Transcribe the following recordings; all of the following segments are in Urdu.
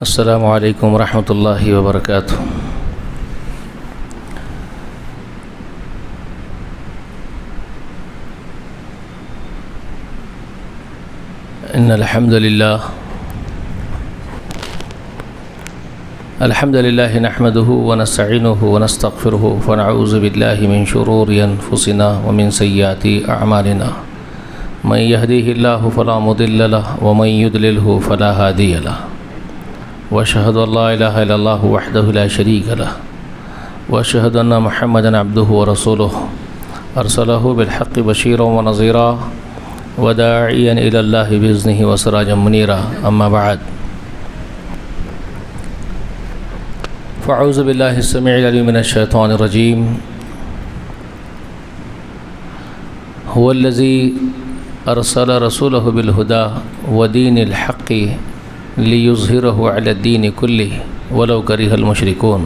السلام علیکم ورحمۃ اللہ وبرکاتہ۔ ان الحمد للہ نحمده ونستعینه ونستغفره ونعوذ باللہ من شرور انفسنا ومن سیئات اعمالنا من يهده الله فلا مضل له ومن يضلل فلا هادي له واشهد ان لا اله الا الله وحده لا شريك له واشهد ان محمدا عبده ورسوله ارسله بالحق بشيرا ونذيرا وداعيا الى الله باذنه وسراجا منيرا اما بعد فاعوذ بالله السميع العليم من الشيطان الرجيم هو الذي ارسل رسوله بالهدى ودين الحق لِيُظْهِرَهُ عَلَى الدِّينِ كُلِّهِ وَلَوْ كَرِهَ الْمُشْرِكُونَ۔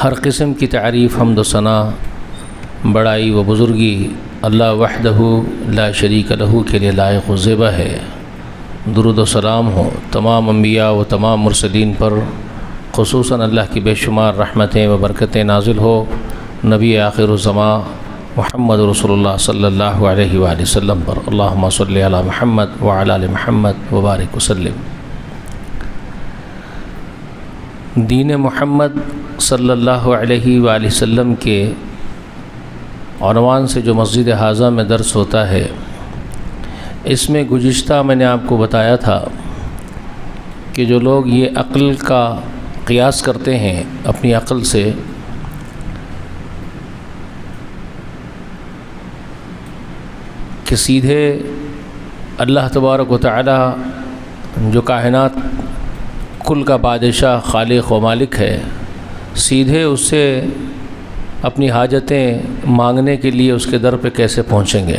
ہر قسم کی تعریف، حمد و ثنا، بڑائی و بزرگی اللہ وحدہ لا شریک لہ کے لیے لائق و زیبا ہے۔ درود و سلام ہو تمام انبیاء و تمام مرسلین پر، خصوصاً اللہ کی بے شمار رحمتیں و برکتیں نازل ہو نبی آخر الزمان محمد رسول اللہ صلی اللہ علیہ وآلہ وسلم پر۔ اللہم صلی علی محمد وعلی آل محمد وبارک وسلم۔ دین محمد صلی اللہ علیہ وآلہ وسلم کے عنوان سے جو مسجد حاضہ میں درس ہوتا ہے، اس میں گزشتہ میں نے آپ کو بتایا تھا کہ جو لوگ یہ عقل کا قیاس کرتے ہیں اپنی عقل سے، کہ سیدھے اللہ تبارک و تعالی جو کائنات کل کا بادشاہ، خالق و مالک ہے، سیدھے اس سے اپنی حاجتیں مانگنے کے لیے اس کے در پہ کیسے پہنچیں گے،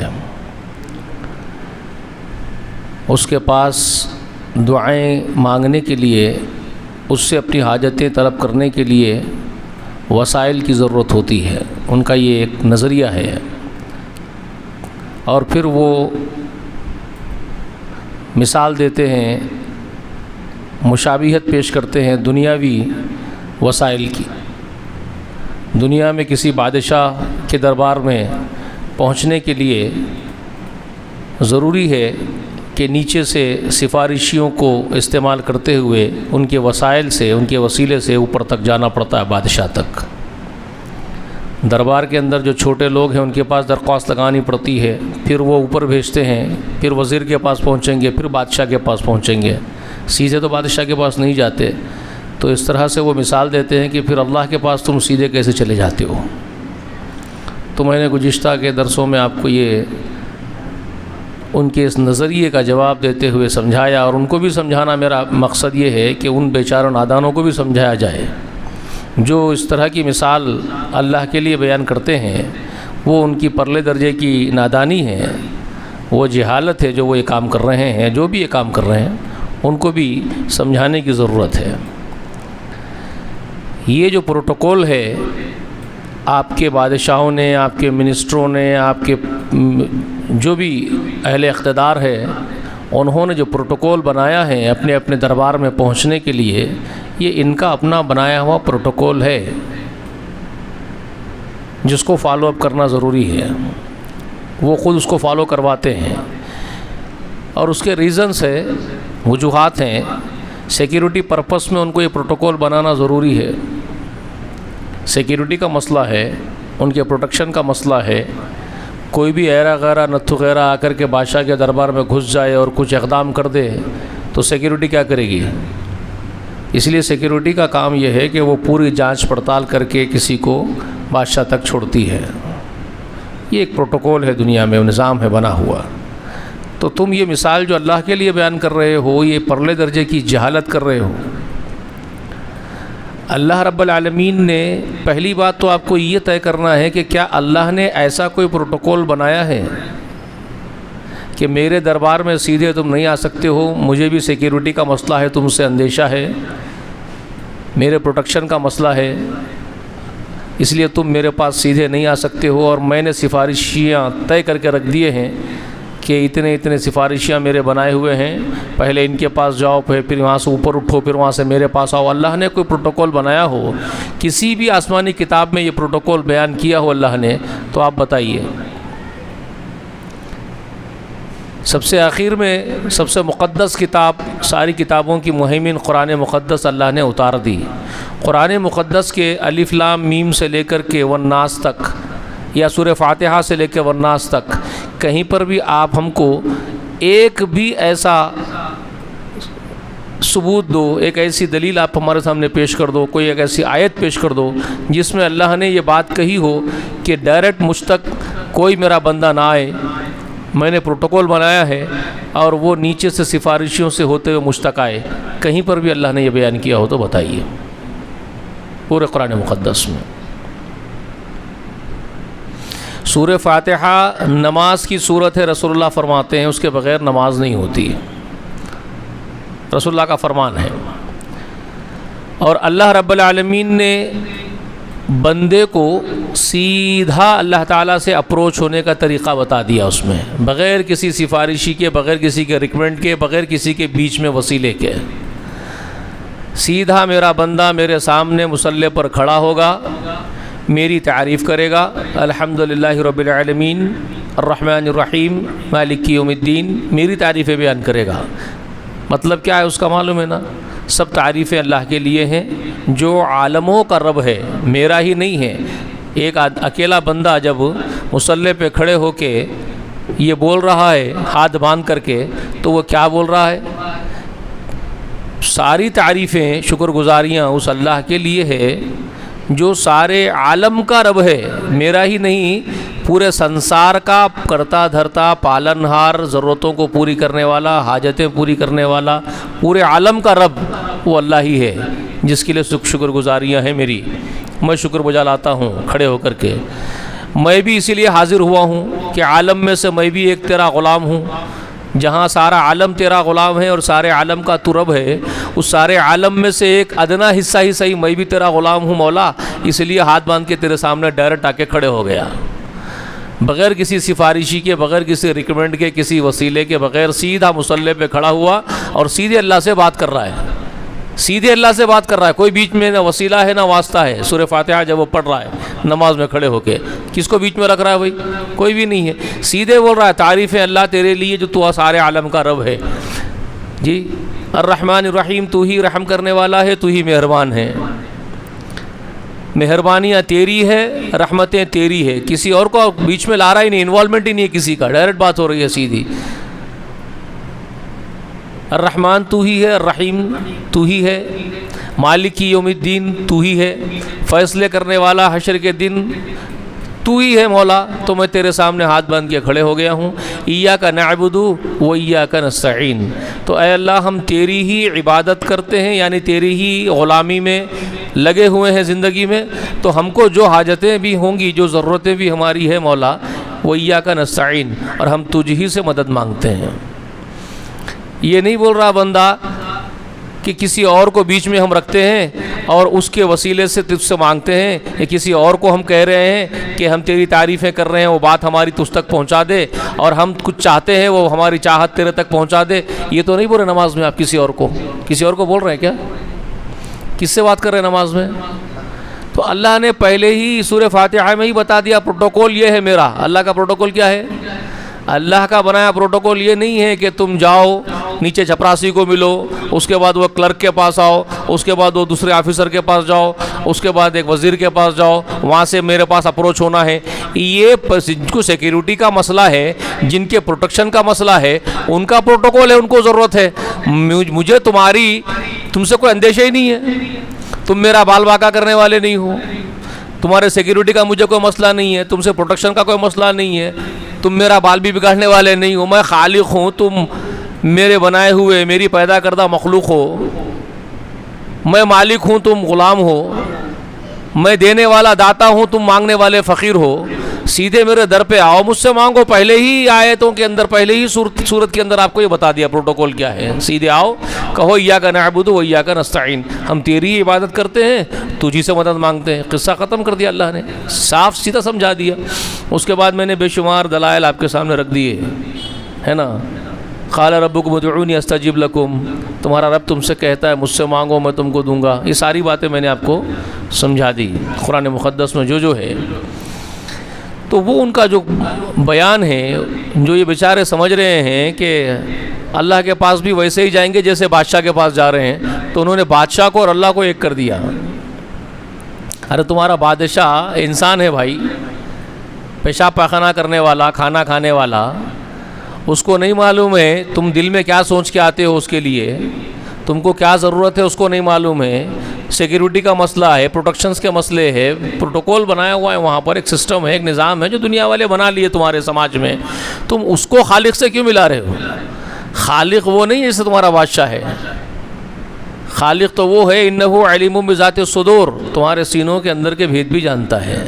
اس کے پاس دعائیں مانگنے کے لیے، اس سے اپنی حاجتیں طلب کرنے کے لیے وسائل کی ضرورت ہوتی ہے۔ ان کا یہ ایک نظریہ ہے، اور پھر وہ مثال دیتے ہیں، مشابہت پیش کرتے ہیں دنیاوی وسائل کی۔ دنیا میں کسی بادشاہ کے دربار میں پہنچنے کے لیے ضروری ہے کہ نیچے سے سفارشیوں کو استعمال کرتے ہوئے ان کے وسائل سے، ان کے وسیلے سے اوپر تک جانا پڑتا ہے، بادشاہ تک۔ دربار کے اندر جو چھوٹے لوگ ہیں ان کے پاس درخواست لگانی پڑتی ہے، پھر وہ اوپر بھیجتے ہیں، پھر وزیر کے پاس پہنچیں گے، پھر بادشاہ کے پاس پہنچیں گے، سیدھے تو بادشاہ کے پاس نہیں جاتے۔ تو اس طرح سے وہ مثال دیتے ہیں کہ پھر اللہ کے پاس تم سیدھے کیسے چلے جاتے ہو۔ تو میں نے گزشتہ کے درسوں میں آپ کو یہ ان کے اس نظریے کا جواب دیتے ہوئے سمجھایا، اور ان کو بھی سمجھانا میرا مقصد یہ ہے کہ ان بیچاروں نادانوں کو بھی سمجھایا جائے جو اس طرح کی مثال اللہ کے لیے بیان کرتے ہیں۔ وہ ان کی پرلے درجے کی نادانی ہے، وہ جہالت ہے جو وہ یہ کام کر رہے ہیں، جو بھی یہ کام کر رہے ہیں ان کو بھی سمجھانے کی ضرورت ہے۔ یہ جو پروٹوکول ہے آپ کے بادشاہوں نے، آپ کے منسٹروں نے، آپ کے جو بھی اہل اقتدار ہے، انہوں نے جو پروٹوکول بنایا ہے اپنے اپنے دربار میں پہنچنے کے لیے، یہ ان کا اپنا بنایا ہوا پروٹوکول ہے جس کو فالو اپ کرنا ضروری ہے۔ وہ خود اس کو فالو کرواتے ہیں، اور اس کے ریزنز ہے، وجوہات ہیں۔ سیکیورٹی پرپس میں ان کو یہ پروٹوکول بنانا ضروری ہے۔ سیکیورٹی کا مسئلہ ہے، ان کے پروٹیکشن کا مسئلہ ہے۔ کوئی بھی ایرا غیرہ نتھو غیرہ آ کر کے بادشاہ کے دربار میں گھس جائے اور کچھ اقدام کر دے تو سیکیورٹی کیا کرے گی؟ اس لیے سیکیورٹی کا کام یہ ہے کہ وہ پوری جانچ پڑتال کر کے کسی کو بادشاہ تک چھوڑتی ہے۔ یہ ایک پروٹوکول ہے، دنیا میں نظام ہے بنا ہوا۔ تو تم یہ مثال جو اللہ کے لیے بیان کر رہے ہو، یہ پرلے درجے کی جہالت کر رہے ہو۔ اللہ رب العالمین نے پہلی بات تو آپ کو یہ طے کرنا ہے کہ کیا اللہ نے ایسا کوئی پروٹوکول بنایا ہے کہ میرے دربار میں سیدھے تم نہیں آ سکتے ہو؟ مجھے بھی سیکیورٹی کا مسئلہ ہے، تم سے اندیشہ ہے، میرے پروٹیکشن کا مسئلہ ہے، اس لیے تم میرے پاس سیدھے نہیں آ سکتے ہو، اور میں نے سفارشیاں طے کر کے رکھ دیے ہیں کہ اتنے اتنے سفارشیاں میرے بنائے ہوئے ہیں، پہلے ان کے پاس جاؤ، پھر وہاں سے اوپر اٹھو، پھر وہاں سے میرے پاس آؤ. اللہ نے کوئی پروٹوکول بنایا ہو، کسی بھی آسمانی کتاب میں یہ پروٹوکول بیان کیا ہو اللہ نے، تو آپ بتائیے. سب سے آخر میں سب سے مقدس کتاب، ساری کتابوں کی مہمن قرآن مقدس اللہ نے اتار دی. قرآن مقدس کے الف لام میم سے لے کر کے والناس تک، یا سورہ فاتحہ سے لے کے والناس تک، کہیں پر بھی آپ ہم کو ایک بھی ایسا ثبوت دو، ایک ایسی دلیل آپ ہمارے سامنے پیش کر دو، کوئی ایک ایسی آیت پیش کر دو جس میں اللہ نے یہ بات کہی ہو کہ ڈائریکٹ مجھ تک کوئی میرا بندہ نہ آئے، میں نے پروٹوکول بنایا ہے اور وہ نیچے سے سفارشیوں سے ہوتے ہوئے مجھ تک آئے. کہیں پر بھی اللہ نے یہ بیان کیا ہو تو بتائیے پورے قرآن مقدس میں. سورہ فاتحہ نماز کی صورت ہے، رسول اللہ فرماتے ہیں اس کے بغیر نماز نہیں ہوتی، رسول اللہ کا فرمان ہے. اور اللہ رب العالمین نے بندے کو سیدھا اللہ تعالیٰ سے اپروچ ہونے کا طریقہ بتا دیا، اس میں بغیر کسی سفارشی کے، بغیر کسی کے ریکمنڈ کے، بغیر کسی کے بیچ میں وسیلے کے. سیدھا میرا بندہ میرے سامنے مصلی پر کھڑا ہوگا، میری تعریف کرے گا، الحمدللہ رب العالمین الرحمن الرحیم مالک یوم الدین، میری تعریفیں بیان کرے گا. مطلب کیا ہے اس کا معلوم ہے نا، سب تعریفیں اللہ کے لیے ہیں جو عالموں کا رب ہے، میرا ہی نہیں ہے. ایک اکیلا بندہ جب مصلی پہ کھڑے ہو کے یہ بول رہا ہے ہاتھ باندھ کر کے، تو وہ کیا بول رہا ہے؟ ساری تعریفیں، شکر گزاریاں اس اللہ کے لیے ہے جو سارے عالم کا رب ہے، میرا ہی نہیں، پورے سنسار کا کرتا دھرتا، پالنہار، ضرورتوں کو پوری کرنے والا، حاجتیں پوری کرنے والا، پورے عالم کا رب وہ اللہ ہی ہے جس کے لیے شکر گزاریاں ہیں میری. میں شکر بجا لاتا ہوں کھڑے ہو کر کے. میں بھی اسی لیے حاضر ہوا ہوں کہ عالم میں سے میں بھی ایک تیرا غلام ہوں. جہاں سارا عالم تیرا غلام ہے اور سارے عالم کا تو رب ہے، اس سارے عالم میں سے ایک ادنا حصہ ہی صحیح میں بھی تیرا غلام ہوں مولا، اس لیے ہاتھ باندھ کے تیرے سامنے ڈائریکٹ آ کے کھڑے ہو گیا، بغیر کسی سفارشی کے، بغیر کسی ریکمنڈ کے، کسی وسیلے کے بغیر سیدھا مصلی پہ کھڑا ہوا اور سیدھے اللہ سے بات کر رہا ہے. سیدھے اللہ سے بات کر رہا ہے، کوئی بیچ میں نہ وسیلہ ہے نہ واسطہ ہے. سورہ فاتحہ جب وہ پڑھ رہا ہے نماز میں کھڑے ہو کے، کس کو بیچ میں رکھ رہا ہے بھائی؟ کوئی بھی نہیں ہے، سیدھے بول رہا ہے تعریفیں اللہ تیرے لیے جو تو سارے عالم کا رب ہے. جی الرحمن الرحیم، تو ہی رحم کرنے والا ہے، تو ہی مہربان ہے، مہربانیاں تیری ہے، رحمتیں تیری ہے، کسی اور کو بیچ میں لا رہا ہی نہیں، انوالومنٹ ہی نہیں ہے کسی کا، ڈائریکٹ بات ہو رہی ہے سیدھی. الرحمن تو ہی ہے، الرحیم تو ہی ہے، مالک یوم الدین تو ہی ہے، فیصلے کرنے والا حشر کے دن تو ہی ہے مولا. تو میں تیرے سامنے ہاتھ باندھ کے کھڑے ہو گیا ہوں. ایاک نعبد و ایاک نستعین، تو اے اللہ ہم تیری ہی عبادت کرتے ہیں، یعنی تیری ہی غلامی میں لگے ہوئے ہیں زندگی میں، تو ہم کو جو حاجتیں بھی ہوں گی، جو ضرورتیں بھی ہماری ہے مولا، وہ ایاک نستعین، اور ہم تجھ ہی سے مدد مانگتے ہیں. یہ نہیں بول رہا بندہ کہ کسی اور کو بیچ میں ہم رکھتے ہیں اور اس کے وسیلے سے تجھ سے مانگتے ہیں، یا کسی اور کو ہم کہہ رہے ہیں کہ ہم تیری تعریفیں کر رہے ہیں، وہ بات ہماری تجھ تک پہنچا دے، اور ہم کچھ چاہتے ہیں وہ ہماری چاہت تیرے تک پہنچا دے. یہ تو نہیں بول رہے نماز میں آپ کسی اور کو بول رہے ہیں کیا؟ کس سے بات کر رہے ہیں نماز میں؟ تو اللہ نے پہلے ہی سورہ فاتحہ میں ہی بتا دیا پروٹوکول یہ ہے میرا. اللہ کا پروٹوکول کیا ہے؟ اللہ کا بنایا پروٹوکول یہ نہیں ہے کہ تم جاؤ نیچے چپراسی کو ملو، اس کے بعد وہ کلرک کے پاس آؤ، اس کے بعد وہ دوسرے آفیسر کے پاس جاؤ، اس کے بعد ایک وزیر کے پاس جاؤ، وہاں سے میرے پاس اپروچ ہونا ہے. یہ جن کو سیکیورٹی کا مسئلہ ہے، جن کے پروٹیکشن کا مسئلہ ہے، ان کا پروٹوکول ہے، ان کو ضرورت ہے. مجھے تم سے کوئی اندیشہ ہی نہیں ہے، تم میرا بال باقا کرنے والے نہیں ہو، تمہارے سیکیورٹی کا مجھے کوئی مسئلہ نہیں ہے، تم سے پروٹیکشن کا کوئی مسئلہ نہیں ہے، تم میرا بال بھی بگاڑنے والے نہیں ہو. میں خالق ہوں، تم میرے بنائے ہوئے، میری پیدا کردہ مخلوق ہو. میں مالک ہوں، تم غلام ہو. میں دینے والا داتا ہوں، تم مانگنے والے فقیر ہو. سیدھے میرے در پہ آؤ، مجھ سے مانگو. پہلے ہی آیتوں کے اندر، پہلے ہی سورت کے اندر آپ کو یہ بتا دیا پروٹوکول کیا ہے. سیدھے آؤ، کہو ایاک نعبد و ایاک نستعین، ہم تیری عبادت کرتے ہیں، تجھی سے مدد مانگتے ہیں. قصہ ختم کر دیا اللہ نے، صاف سیدھا سمجھا دیا. اس کے بعد میں نے بے شمار دلائل آپ کے سامنے رکھ دیے ہے نا. قال ربکم ادعونی استجب لکم، تمہارا رب تم سے کہتا ہے مجھ سے مانگو میں تم کو دوں گا. یہ ساری باتیں میں نے آپ کو سمجھا دی قرآن مقدس میں جو ہے. تو وہ ان کا جو بیان ہے، جو یہ بیچارے سمجھ رہے ہیں کہ اللہ کے پاس بھی ویسے ہی جائیں گے جیسے بادشاہ کے پاس جا رہے ہیں، تو انہوں نے بادشاہ کو اور اللہ کو ایک کر دیا. ارے تمہارا بادشاہ انسان ہے بھائی، پیشاب پاخانہ کرنے والا، کھانا کھانے والا. اس کو نہیں معلوم ہے تم دل میں کیا سوچ کے آتے ہو، اس کے لیے تم کو کیا ضرورت ہے اس کو نہیں معلوم ہے. سیکیورٹی کا مسئلہ ہے، پروٹیکشنز کے مسئلے ہے، پروٹوکول بنایا ہوا ہے وہاں پر، ایک سسٹم ہے، ایک نظام ہے جو دنیا والے بنا لیے تمہارے سماج میں. تم اس کو خالق سے کیوں ملا رہے ہو؟ خالق وہ نہیں جیسے تمہارا بادشاہ ہے. خالق تو وہ ہے انہ علیم بذات الصدور، تمہارے سینوں کے اندر کے بھید بھی جانتا ہے.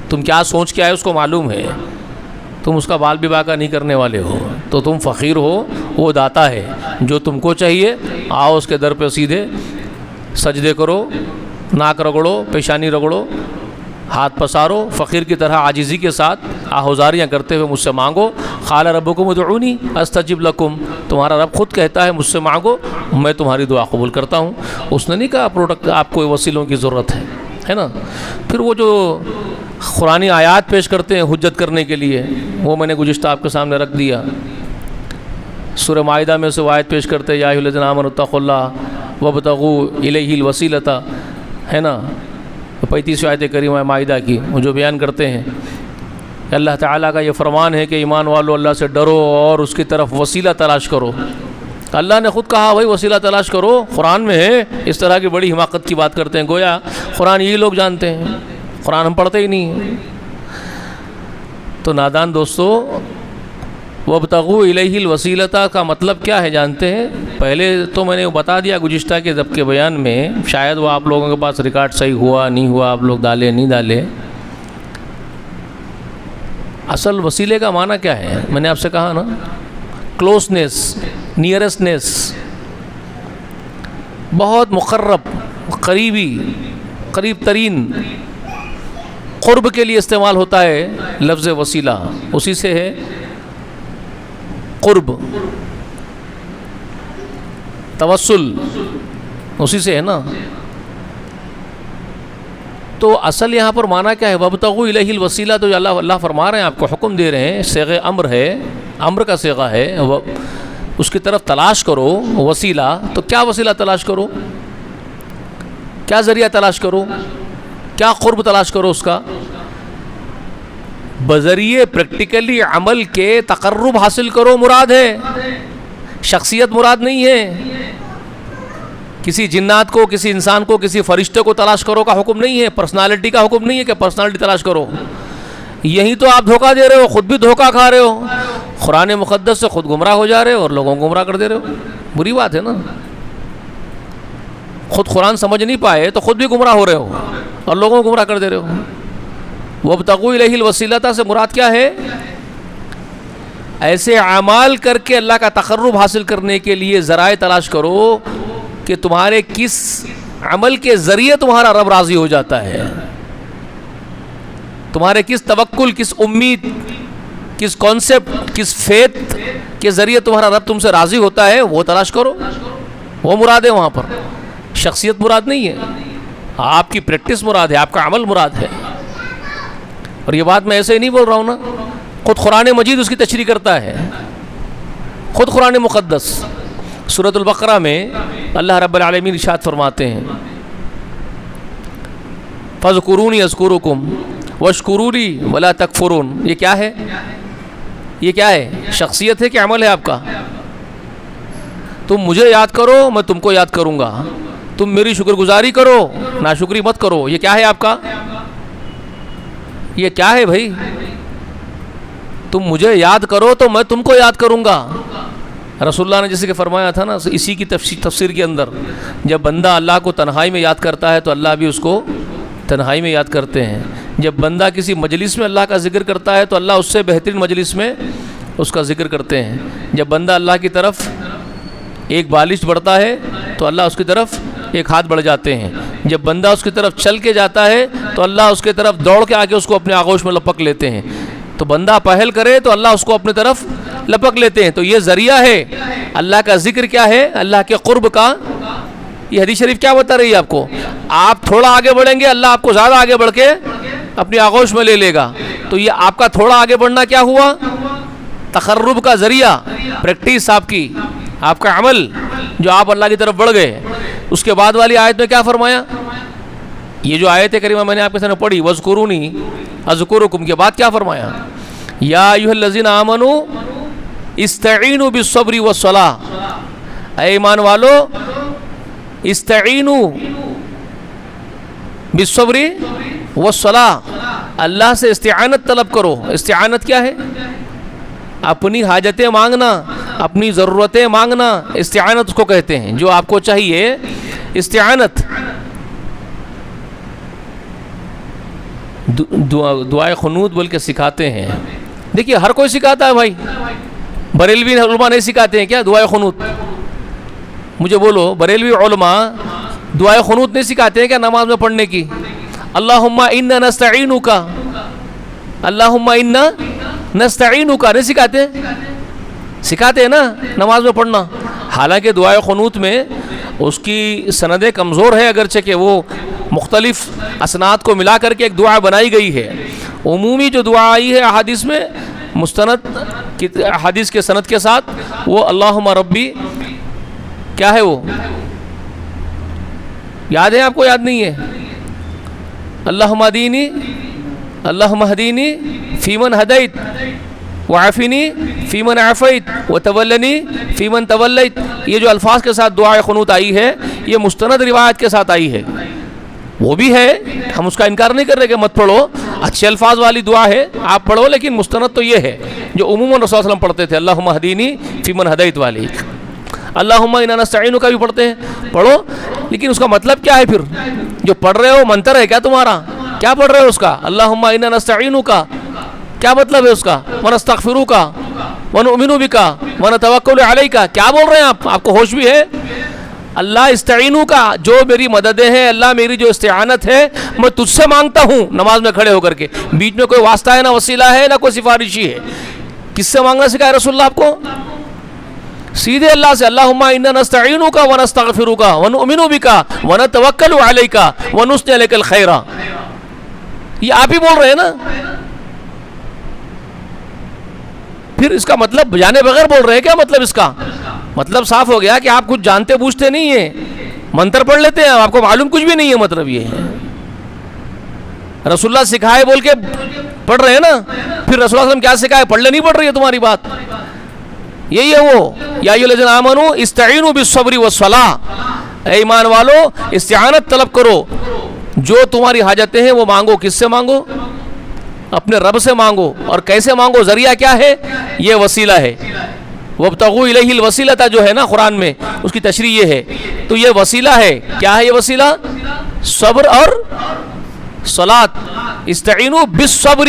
تم کیا سوچ کے آئے اس کو معلوم ہے. تم اس کا بال بھی باقا نہیں کرنے والے ہو. تو تم فقیر ہو، وہ داتا ہے. جو تم کو چاہیے آؤ اس کے در پہ سیدھے سجدے کرو، ناک رگڑو، پیشانی رگڑو، ہاتھ پسارو، فقیر کی طرح عاجزی کے ساتھ آہوزاریاں کرتے ہوئے مجھ سے مانگو. قال ربکم ادعونی استجب لکم، تمہارا رب خود کہتا ہے مجھ سے مانگو میں تمہاری دعا قبول کرتا ہوں. اس نے نہیں کہا پروڈکٹ آپ کو وسیلوں کی ضرورت ہے نا. پھر وہ جو قرآنی آیات پیش کرتے ہیں حجت کرنے کے لیے، وہ میں نے گزشتہ آپ کے سامنے رکھ دیا. سورہ مائدہ میں سے وہ آیت پیش کرتے ہیں یا ایھا الذین آمنوا اتقوا اللہ وابتغوا الیہ الوسیلۃ، ہے نا. 35 آیت کریمہ مائدہ کی وہ جو بیان کرتے ہیں کہ اللہ تعالیٰ کا یہ فرمان ہے کہ ایمان والو اللہ سے ڈرو اور اس کی طرف وسیلہ تلاش کرو. اللہ نے خود کہا بھائی وسیلہ تلاش کرو، قرآن میں ہے. اس طرح کی بڑی حماقت کی بات کرتے ہیں، گویا قرآن یہی لوگ جانتے ہیں، قرآن ہم پڑھتے ہی نہیں ہیں. تو نادان دوستو، وابتغوا الیہ الوسیلۃ کا مطلب کیا ہے جانتے ہیں؟ پہلے تو میں نے بتا دیا گزشتہ کے ضبط کے بیان میں، شاید وہ آپ لوگوں کے پاس ریکارڈ صحیح ہوا نہیں ہوا، آپ لوگ ڈالے نہیں ڈالے. اصل وسیلے کا معنی کیا ہے؟ میں نے آپ سے کہا نا، کلوزنس، نیئرسٹنس، بہت مقرب، قریبی، قریب ترین، قرب کے لیے استعمال ہوتا ہے لفظ وسیلہ. اسی سے ہے قرب، توسل، اسی سے ہے نا. تو اصل یہاں پر معنی کیا ہے؟ وابتغوا الیہ الوسیلہ، تو اللہ فرما رہے ہیں، آپ کو حکم دے رہے ہیں، صیغہ امر ہے، امر کا صیغہ ہے، اس کی طرف تلاش کرو وسیلہ. تو کیا وسیلہ تلاش کرو؟ کیا ذریعہ تلاش کرو؟ کیا قرب تلاش کرو اس کا؟ بذریعے پریکٹیکلی عمل کے تقرب حاصل کرو مراد ہے، شخصیت مراد نہیں ہے. کسی جنات کو، کسی انسان کو، کسی فرشتے کو تلاش کرو کا حکم نہیں ہے، پرسنالٹی کا حکم نہیں ہے کہ پرسنالٹی تلاش کرو. یہی تو آپ دھوکہ دے رہے ہو، خود بھی دھوکہ کھا رہے ہو. قرآن مقدس سے خود گمراہ ہو جا رہے ہو اور لوگوں کو گمراہ کر دے رہے ہو. بری بات ہے نا. خود قرآن سمجھ نہیں پائے تو خود بھی گمراہ ہو رہے ہو اور لوگوں کو گمراہ کر دے رہے ہو. وابتغوا الیہ الوسیلۃ سے مراد کیا ہے؟ ایسے اعمال کر کے اللہ کا تقرب حاصل کرنے کے لیے ذرائع تلاش کرو کہ تمہارے کس عمل کے ذریعے تمہارا رب راضی ہو جاتا ہے. تمہارے کس توکل، کس امید، کس کانسیپٹ، کس فیتھ کے ذریعے تمہارا رب تم سے راضی ہوتا ہے، وہ تلاش کرو. وہ مراد ہے وہاں پر. شخصیت مراد نہیں ہے، آپ کی پریکٹس مراد ہے، آپ کا عمل مراد ہے. اور یہ بات میں ایسے ہی نہیں بول رہا ہوں نا، خود قرآن مجید اس کی تشریح کرتا ہے. خود قرآن مقدس سورۃ البقرہ میں اللہ رب العالمین ارشاد فرماتے ہیں فاذکرونی اذکرکم واشکروا لی ولا تکفرون. یہ کیا ہے؟ یہ کیا ہے؟ شخصیت ہے کہ عمل ہے آپ کا؟ تم مجھے یاد کرو میں تم کو یاد کروں گا، تم میری شکر گزاری کرو، ناشکری مت کرو. یہ کیا ہے آپ کا؟ یہ کیا ہے بھائی؟ تم مجھے یاد کرو تو میں تم کو یاد کروں گا. رسول اللہ نے جیسے کہ فرمایا تھا نا اسی کی تفسیر کے اندر، جب بندہ اللہ کو تنہائی میں یاد کرتا ہے تو اللہ بھی اس کو تنہائی میں یاد کرتے ہیں. جب بندہ کسی مجلس میں اللہ کا ذکر کرتا ہے تو اللہ اس سے بہترین مجلس میں اس کا ذکر کرتے ہیں. جب بندہ اللہ کی طرف ایک بالش بڑھتا ہے تو اللہ اس کی طرف ایک ہاتھ بڑھ جاتے ہیں. جب بندہ اس کی طرف چل کے جاتا ہے تو اللہ اس کی طرف دوڑ کے آ کے اس کو اپنے آغوش میں لپک لیتے ہیں. تو بندہ پہل کرے تو اللہ اس کو اپنے طرف لپک لیتے ہیں. تو یہ ذریعہ ہے اللہ کا ذکر. کیا ہے؟ اللہ کے قرب کا. یہ حدیث شریف کیا بتا رہی ہے آپ کو؟ آپ تھوڑا آگے بڑھیں گے اللہ آپ کو زیادہ آگے بڑھ کے اپنی آغوش میں لے لے گا. تو یہ آپ کا تھوڑا آگے بڑھنا کیا ہوا؟ تقرب کا ذریعہ، پریکٹس آپ کی، آپ کا عمل جو آپ اللہ کی طرف بڑھ گئے. اس کے بعد والی آیت میں کیا فرمایا؟ یہ جو آیت کریمہ میں نے آپ کے سامنے پڑھی وَاذْكُرُونِی اذْكُرُکُم کے بعد کیا فرمایا؟ یا ایھا الذین آمنوا استعینوا بالصبر والصلاۃ. اے ایمان والو استعینوا بالصبر والصلاۃ، اللہ سے استعانت طلب کرو. استعانت کیا ہے؟ اپنی حاجتیں مانگنا، اپنی ضرورتیں مانگنا، استعانت اس کو کہتے ہیں. جو آپ کو چاہیے استعانت. دعائے قنوت بول کے سکھاتے ہیں. دیکھیے ہر کوئی سکھاتا ہے بھائی. بریلوی علماء نہیں سکھاتے ہیں کیا دعائے قنوت؟ مجھے بولو، بریلوی علماء دعائے قنوت نہیں سکھاتے ہیں کیا نماز میں پڑھنے کی؟ اللہم انا نستعینک، اللہم انا نستعینک نہیں سکھاتے؟ سکھاتے ہیں نا نماز میں پڑھنا. حالانکہ دعائے قنوت میں اس کی سندیں کمزور ہے، اگرچہ کہ وہ مختلف اسناد کو ملا کر کے ایک دعا بنائی گئی ہے. عمومی جو دعا آئی ہے احادیث میں مستند احادیث کے سند کے ساتھ، وہ اللہم ربی کیا ہے؟ وہ یاد ہے آپ کو؟ یاد نہیں ہے؟ اللہم اہدینی، اللہم اہدینی فیمن ہدیت وعافنی فیمن عافیت وتولنی فیمن تولیت. یہ جو الفاظ کے ساتھ دعائے قنوت آئی ہے یہ مستند روایت کے ساتھ آئی ہے. وہ بھی ہے، ہم اس کا انکار نہیں کر رہے کہ مت پڑھو، اچھے الفاظ والی دعا ہے آپ پڑھو، لیکن مستند تو یہ ہے جو عموماً رسول صلی اللہ علیہ وسلم پڑھتے تھے. اللہم اہدینی فیمن ہدیت والی. اللہم انا نستعینک بھی پڑھتے ہیں، پڑھو. لیکن اس کا مطلب کیا ہے؟ پھر جو پڑھ رہے ہو منتر ہے کیا تمہارا؟ کیا پڑھ رہے ہو اس کا؟ اللہم انا نستعینک کیا مطلب ہے اس کا؟ ونستغفرک ونؤمن بک ونتوکل علیک. کیا بول رہے ہیں آپ؟ آپ کو ہوش بھی ہے؟ اللہ استعینو کا، جو میری مددیں ہیں، اللہ میری جو استعانت ہے میں تجھ سے مانگتا ہوں نماز میں کھڑے ہو کر کے. بیچ میں کوئی واسطہ ہے نہ وسیلہ ہے نہ کوئی سفارشی ہے. کس سے مانگنا سکھایا رسول اللہ آپ کو؟ سیدھے اللہ سے. اللہم انا نستعینک ونستغفرک ونؤمن بک ونتوکل علیک ونثنی علیک الخیر. یہ آپ ہی بول رہے ہیں نا. پھر اس کا مطلب جانے بغیر بول رہے ہیں کیا؟ مطلب اس کا مطلب صاف ہو گیا کہ آپ کچھ جانتے بوجھتے نہیں ہیں، منتر پڑھ لیتے ہیں، آپ کو معلوم کچھ بھی نہیں ہے. مطلب یہ ہے رسول اللہ سکھائے بول کے پڑھ رہے ہیں نا. پھر رسول اللہ صلی اللہ علیہ وسلم کیا سکھائے؟ پڑھ لے. نہیں پڑھ رہی ہے تمہاری بات. یہی ہے وہ یا ایھا الذین آمنوا استعینوا بالصبر والصلاۃ. اے ایمان والو استعانت طلب کرو، جو تمہاری حاجتیں ہیں وہ مانگو. کس سے مانگو؟ اپنے رب سے مانگو. اور کیسے مانگو؟ ذریعہ کیا ہے؟ یہ وسیلہ ہے. وابتغوا الیہ الوسیلۃ جو ہے نا قرآن میں، اس کی تشریح یہ ہے. تو یہ وسیلہ ہے. کیا ہے یہ وسیلہ؟ صبر اور صلاۃ. استعینوا بالصبر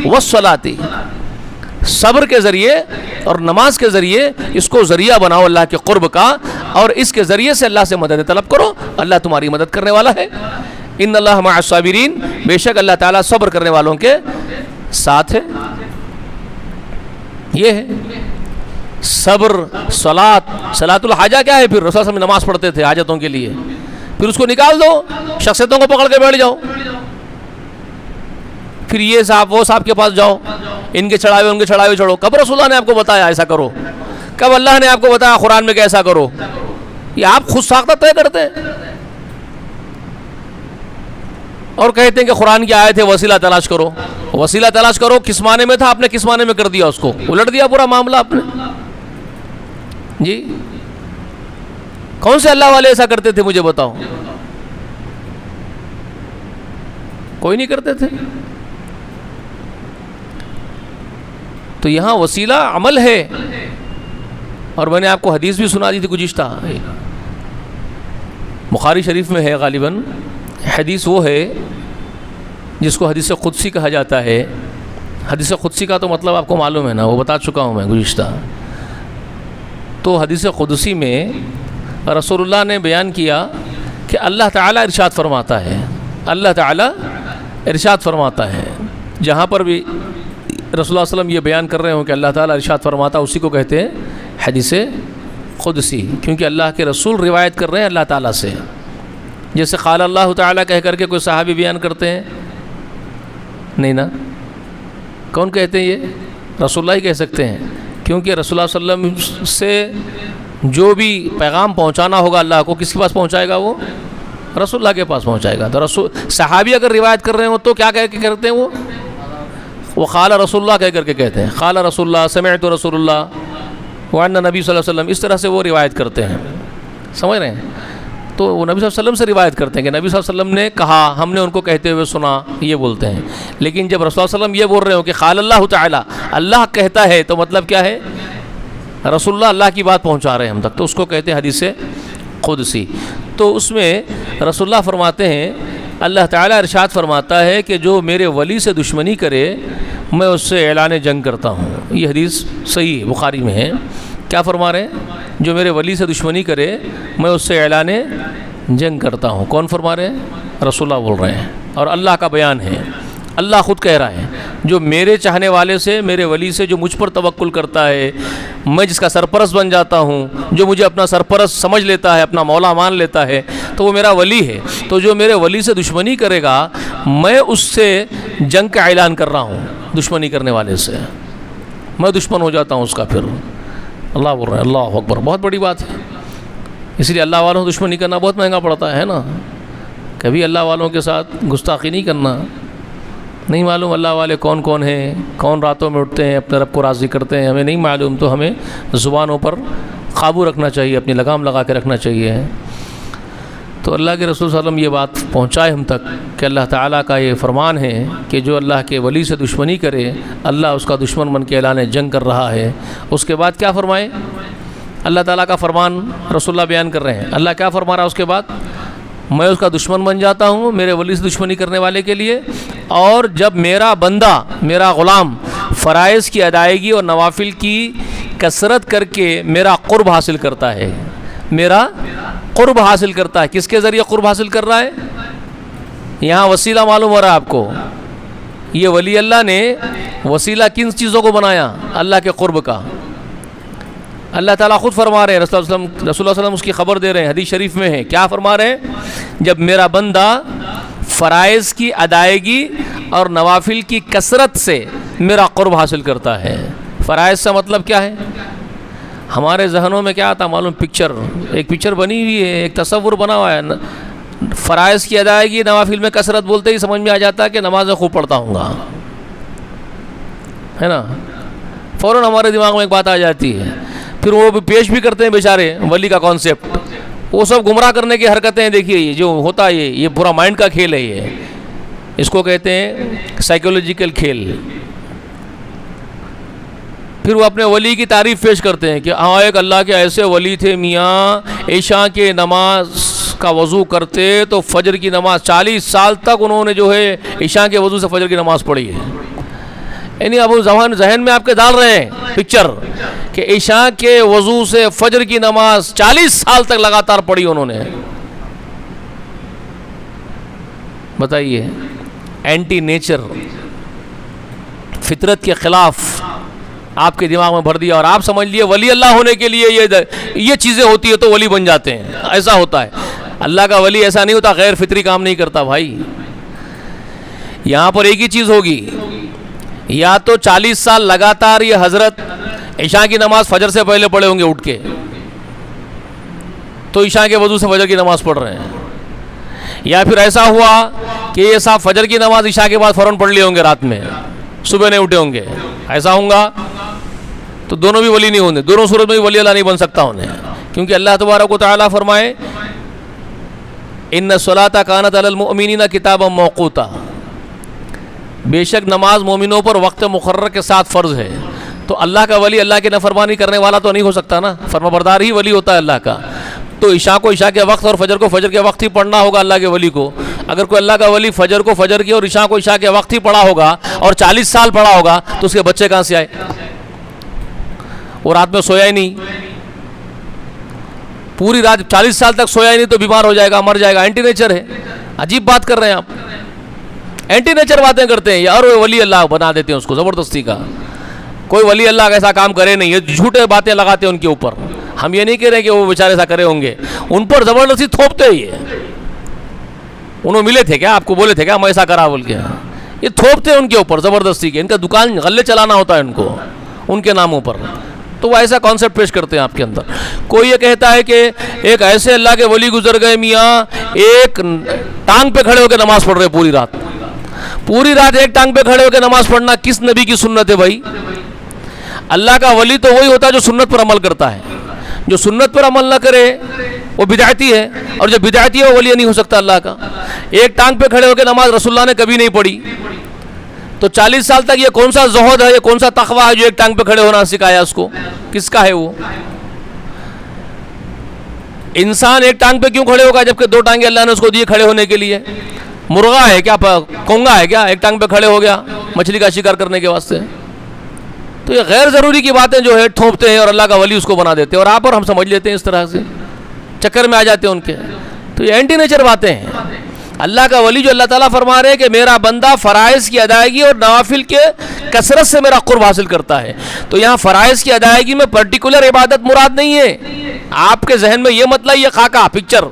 والصلاۃ. صبر کے ذریعے اور نماز کے ذریعے اس کو ذریعہ بناؤ اللہ کے قرب کا، اور اس کے ذریعے سے اللہ سے مدد طلب کرو. اللہ تمہاری مدد کرنے والا ہے. ان اللہ مع الصابرین، بے شک اللہ تعالیٰ صبر کرنے والوں کے ساتھ ہے. یہ ہے صبر. صلاۃ الحاجہ کیا ہے؟ پھر رسول اللہ صلی اللہ علیہ وسلم نماز پڑھتے تھے حاجتوں کے لیے. پھر اس کو نکال دو، شخصیتوں کو پکڑ کے بیٹھ جاؤ. پھر یہ صاحب وہ صاحب کے پاس جاؤ، ان کے چڑھاوے ان کے چڑھاوے چڑھو. کب رسول اللہ نے آپ کو بتایا ایسا کرو؟ کب اللہ نے آپ کو بتایا قرآن میں کہ ایسا کرو؟ یہ آپ خود ساختہ طے کرتے ہیں اور کہتے ہیں کہ قرآن کی آیت ہے وسیلہ تلاش کرو. وسیلہ تلاش کرو کس معنی میں تھا؟ آپ نے کس معنی میں کر دیا؟ اس کو الٹ دیا پورا معاملہ آپ نے. جی کون سے اللہ والے ایسا کرتے تھے مجھے بتاؤ؟ کوئی نہیں کرتے تھے. تو یہاں وسیلہ عمل ہے. اور میں نے آپ کو حدیث بھی سنا دی تھی گزشتہ، بخاری شریف میں ہے غالباً. حدیث وہ ہے جس کو حدیث قدسی کہا جاتا ہے. حدیث قدسی کا تو مطلب آپ کو معلوم ہے نا، وہ بتا چکا ہوں میں گزشتہ. تو حدیث قدسی میں رسول اللہ نے بیان کیا کہ اللہ تعالیٰ ارشاد فرماتا ہے. اللہ تعالیٰ ارشاد فرماتا ہے. جہاں پر بھی رسول اللہ صلی اللہ علیہ وسلم یہ بیان کر رہے ہوں کہ اللہ تعالیٰ ارشاد فرماتا، اسی کو کہتے ہیں حدیث قدسی، کیونکہ اللہ کے رسول روایت کر رہے ہیں اللہ تعالیٰ سے. جیسے قال اللہ تعالیٰ کہہ کر کے کوئی صحابی بیان کرتے ہیں؟ نہیں نا. کون کہتے ہیں؟ یہ رسول اللہ ہی کہہ سکتے ہیں، کیونکہ رسول اللہ صلی اللہ علیہ وسلم سے جو بھی پیغام پہنچانا ہوگا اللہ کو، کس کے پاس پہنچائے گا؟ وہ رسول اللہ کے پاس پہنچائے گا. تو صحابی اگر روایت کر رہے ہوں تو کیا کہہ کے کرتے ہیں؟ وہ قال رسول اللہ کہہ کر کے کہتے ہیں، قال رسول اللہ، سمعت رسول اللہ، وعن نبی صلی اللہ علیہ وسلم، اس طرح سے وہ روایت کرتے ہیں. سمجھ رہے ہیں؟ تو وہ نبی صلی اللہ علیہ وسلم سے روایت کرتے ہیں کہ نبی صلی اللہ علیہ وسلم نے کہا، ہم نے ان کو کہتے ہوئے سنا، یہ بولتے ہیں. لیکن جب رسول اللہ صلی اللہ علیہ وسلم یہ بول رہے ہو کہ قال اللہ تعالیٰ، اللہ کہتا ہے، تو مطلب کیا ہے؟ رسول اللہ کی بات پہنچا رہے ہیں ہم تک، تو اس کو کہتے ہیں حدیث قدسی. تو اس میں رسول اللہ فرماتے ہیں، اللہ تعالیٰ ارشاد فرماتا ہے کہ جو میرے ولی سے دشمنی کرے میں اس سے اعلان جنگ کرتا ہوں. یہ حدیث صحیح بخاری میں ہے. کیا فرما رہے ہیں؟ جو میرے ولی سے دشمنی کرے میں اس سے اعلان جنگ کرتا ہوں. کون فرما رہے ہیں؟ رسول اللہ بول رہے ہیں، اور اللہ کا بیان ہے. اللہ خود کہہ رہا ہے، جو میرے چاہنے والے سے، میرے ولی سے، جو مجھ پر توکل کرتا ہے، میں جس کا سرپرست بن جاتا ہوں، جو مجھے اپنا سرپرست سمجھ لیتا ہے، اپنا مولا مان لیتا ہے، تو وہ میرا ولی ہے. تو جو میرے ولی سے دشمنی کرے گا میں اس سے جنگ کا اعلان کر رہا ہوں. دشمنی کرنے والے سے میں دشمن ہو جاتا ہوں اس کا. پھر اللہ بول رہے ہیں، اللہ اکبر، بہت بڑی بات ہے. اس لیے اللہ والوں کو دشمنی کرنا بہت مہنگا پڑتا ہے نا. کبھی اللہ والوں کے ساتھ گستاخی نہیں کرنا. نہیں معلوم اللہ والے کون کون ہیں، کون راتوں میں اٹھتے ہیں اپنے رب کو راضی کرتے ہیں، ہمیں نہیں معلوم. تو ہمیں زبانوں پر قابو رکھنا چاہیے، اپنی لگام لگا کے رکھنا چاہیے. تو اللہ کے رسول صلی اللہ علیہ وسلم یہ بات پہنچائے ہم تک کہ اللہ تعالیٰ کا یہ فرمان ہے کہ جو اللہ کے ولی سے دشمنی کرے اللہ اس کا دشمن بن کے اعلان جنگ کر رہا ہے. اس کے بعد کیا فرمائے؟ اللہ تعالیٰ کا فرمان رسول اللہ بیان کر رہے ہیں. اللہ کیا فرما رہا ہے اس کے بعد؟ میں اس کا دشمن بن جاتا ہوں میرے ولی سے دشمنی کرنے والے کے لیے، اور جب میرا بندہ، میرا غلام فرائض کی ادائیگی اور نوافل کی کثرت کر کے میرا قرب حاصل کرتا ہے، میرا قرب حاصل کرتا ہے. کس کے ذریعے قرب حاصل کر رہا ہے؟ یہاں وسیلہ معلوم ہو رہا ہے آپ کو. یہ ولی اللہ نے وسیلہ کن چیزوں کو بنایا؟ اللہ کے قرب کا. اللہ تعالیٰ خود فرما رہے ہیں، رسول اللہ صلی اللہ علیہ وسلم اس کی خبر دے رہے ہیں، حدیث شریف میں ہے. کیا فرما رہے ہیں؟ جب میرا بندہ فرائض کی ادائیگی اور نوافل کی کثرت سے میرا قرب حاصل کرتا ہے. فرائض سے مطلب کیا ہے؟ ہمارے ذہنوں میں کیا آتا معلوم؟ ایک پکچر بنی ہوئی ہے، ایک تصور بنا ہوا ہے. فرائض کی ادائیگی، نوافل میں کثرت بولتے ہی سمجھ میں آ جاتا ہے کہ نمازیں خوب پڑھتا ہوں گا، ہے نا. فوراً ہمارے دماغ میں ایک بات آ جاتی ہے. پھر وہ پیش بھی کرتے ہیں بیچارے ولی کا کانسیپٹ. وہ سب گمراہ کرنے کی حرکتیں. دیکھیے یہ جو ہوتا ہے یہ پورا مائنڈ کا کھیل ہے. یہ اس کو کہتے ہیں سائیکولوجیکل کھیل. پھر وہ اپنے ولی کی تعریف پیش کرتے ہیں کہ ہاں ایک اللہ کے ایسے ولی تھے میاں، عشاء کے نماز کا وضو کرتے تو فجر کی نماز 40 سال تک انہوں نے جو ہے عشاء کے وضو سے فجر کی نماز پڑھی ہے. یعنی اب ذہن میں آپ کے ڈال رہے ہیں پکچر کہ عشاء کے وضو سے فجر کی نماز 40 سال تک لگاتار پڑھی انہوں نے. بتائیے، اینٹی نیچر، فطرت کے خلاف آپ کے دماغ میں بھر دیا، اور آپ سمجھ لیے ولی اللہ ہونے کے لیے یہ چیزیں ہوتی ہے تو ولی بن جاتے ہیں. ایسا ہوتا ہے. اللہ کا ولی ایسا نہیں ہوتا، غیر فطری کام نہیں کرتا بھائی. یہاں پر ایک ہی چیز ہوگی، یا تو 40 سال لگاتار یہ حضرت عشاء کی نماز فجر سے پہلے پڑھے ہوں گے اٹھ کے، تو عشاء کے وضو سے فجر کی نماز پڑھ رہے ہیں، یا پھر ایسا ہوا کہ یہ صاحب فجر کی نماز عشاء کے بعد فوراً پڑھ لیے ہوں گے رات میں، صبح نہیں اٹھے ہوں گے. ایسا ہوگا تو دونوں بھی ولی نہیں ہوں گے. دونوں صورت میں بھی ولی اللہ نہیں بن سکتا انہیں، کیونکہ اللہ تبارک و تعالیٰ فرمائے ان الصلاۃ کانت علی المؤمنین کتابا موقوتا، بے شک نماز مومنوں پر وقت مقرر کے ساتھ فرض ہے. تو اللہ کا ولی اللہ کی نافرمانی کرنے والا تو نہیں ہو سکتا نا، فرما بردار ہی ولی ہوتا ہے اللہ کا. تو عشاء کو عشاء کے وقت اور فجر کو فجر کے وقت ہی پڑھنا ہوگا اللہ کے ولی کو. اگر کوئی اللہ کا ولی فجر کو فجر کی اور عشاء کو عشاء کے وقت ہی پڑھا ہوگا اور 40 سال پڑھا ہوگا تو اس کے بچے کہاں سے آئے؟ وہ رات میں سویا ہی نہیں، پوری رات 40 سال تک سویا ہی نہیں تو بیمار ہو جائے گا، مر جائے گا. اینٹی نیچر ہے. عجیب بات کر رہے ہیں آپ. اینٹی نیچر باتیں کرتے ہیں اور وہ ولی اللہ بنا دیتے ہیں اس کو زبردستی کا. کوئی ولی اللہ کا ایسا کام کرے نہیں, یہ جھوٹے باتیں لگاتے ہیں ان کے اوپر. ہم یہ نہیں کہہ رہے کہ وہ بیچارے ایسا کرے ہوں گے, ان پر زبردستی تھوپتے ہی ہے. انہوں ملے تھے کیا, آپ کو بولے تھے کیا ہم ایسا کرا بول کے؟ یہ تھوپتے ہیں ان کے اوپر زبردستی کے. ان کا دکان غلے چلانا ہوتا ہے ان کو ان کے ناموں پر, تو وہ ایسا کانسیپٹ پیش کرتے ہیں آپ کے اندر. کوئی یہ کہتا ہے کہ ایک ایسے اللہ کے ولی گزر گئے میاں, ایک ٹانگ پہ کھڑے ہو کے نماز پڑھ رہے پوری رات. پوری رات ایک ٹانگ پہ کھڑے ہو کے نماز پڑھنا کس نبی کی سنت ہے بھائی؟ اللہ کا ولی تو وہی ہوتا ہے جو سنت پر عمل کرتا ہے. جو سنت پر عمل نہ کرے وہ بدعتی ہے, اور جو بدعتی ہے وہ ولی نہیں ہو سکتا اللہ کا. ایک ٹانگ پہ کھڑے ہو کے نماز رسول اللہ نے کبھی نہیں پڑھی, تو 40 سال تک یہ کون سا زہد ہے, یہ کون سا تقویٰ ہے جو ایک ٹانگ پہ کھڑے ہونا سکھایا اس کو؟ کس کا ہے وہ؟ انسان ایک ٹانگ پہ کیوں کھڑے ہوگا جبکہ 2 ٹانگیں اللہ نے اس کو دیے کھڑے ہونے کے لیے؟ مرغا ہے کیا, کونگا ہے کیا, ایک ٹانگ پہ کھڑے ہو گیا مچھلی کا شکار کرنے کے واسطے؟ تو یہ غیر ضروری کی باتیں جو ہے تھوپتے ہیں اور اللہ کا ولی اس کو بنا دیتے ہیں, اور آپ اور ہم سمجھ لیتے ہیں اس طرح سے, چکر میں آ جاتے ہیں ان کے. تو یہ اینٹی نیچر باتیں ہیں. اللہ کا ولی جو اللہ تعالیٰ فرما رہے ہیں کہ میرا بندہ فرائض کی ادائیگی اور نوافل کے کثرت سے میرا قرب حاصل کرتا ہے. تو یہاں فرائض کی ادائیگی میں پرٹیکولر عبادت مراد نہیں ہے. آپ کے ذہن میں یہ مطلب یہ خاکہ پکچر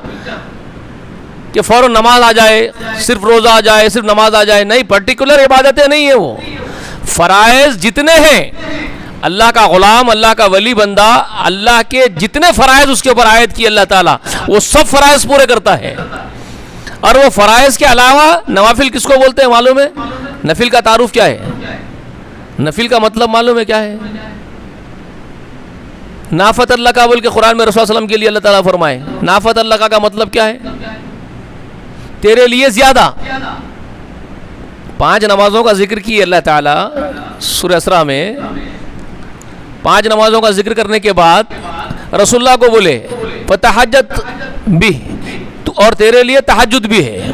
کہ فوراً نماز آ جائے, صرف روزہ آ جائے, صرف نماز آ جائے, نہیں, پرٹیکولر عبادتیں نہیں ہیں وہ. فرائض جتنے ہیں, اللہ کا غلام, اللہ کا ولی بندہ اللہ کے جتنے فرائض اس کے اوپر عائد کی اللہ تعالیٰ, وہ سب فرائض پورے کرتا ہے. اور وہ فرائض کے علاوہ نوافل کس کو بولتے ہیں معلوم ہے؟ نفل کا تعارف کیا ہے؟ نفل کا مطلب معلوم ہے کیا ہے؟ نافت اللہ کا بول کے قرآن میں رسول اللہ علیہ وسلم کے لیے اللہ تعالیٰ فرمائے, نافت اللہ کا مطلب کیا ہے؟ تیرے لیے زیادہ. 5 نمازوں کا ذکر کی اللہ تعالیٰ سورہ اسراء میں. 5 نمازوں کا ذکر کرنے کے بعد رسول اللہ کو بولے فتحجت بھی, اور تیرے لیے تہجد بھی ہے.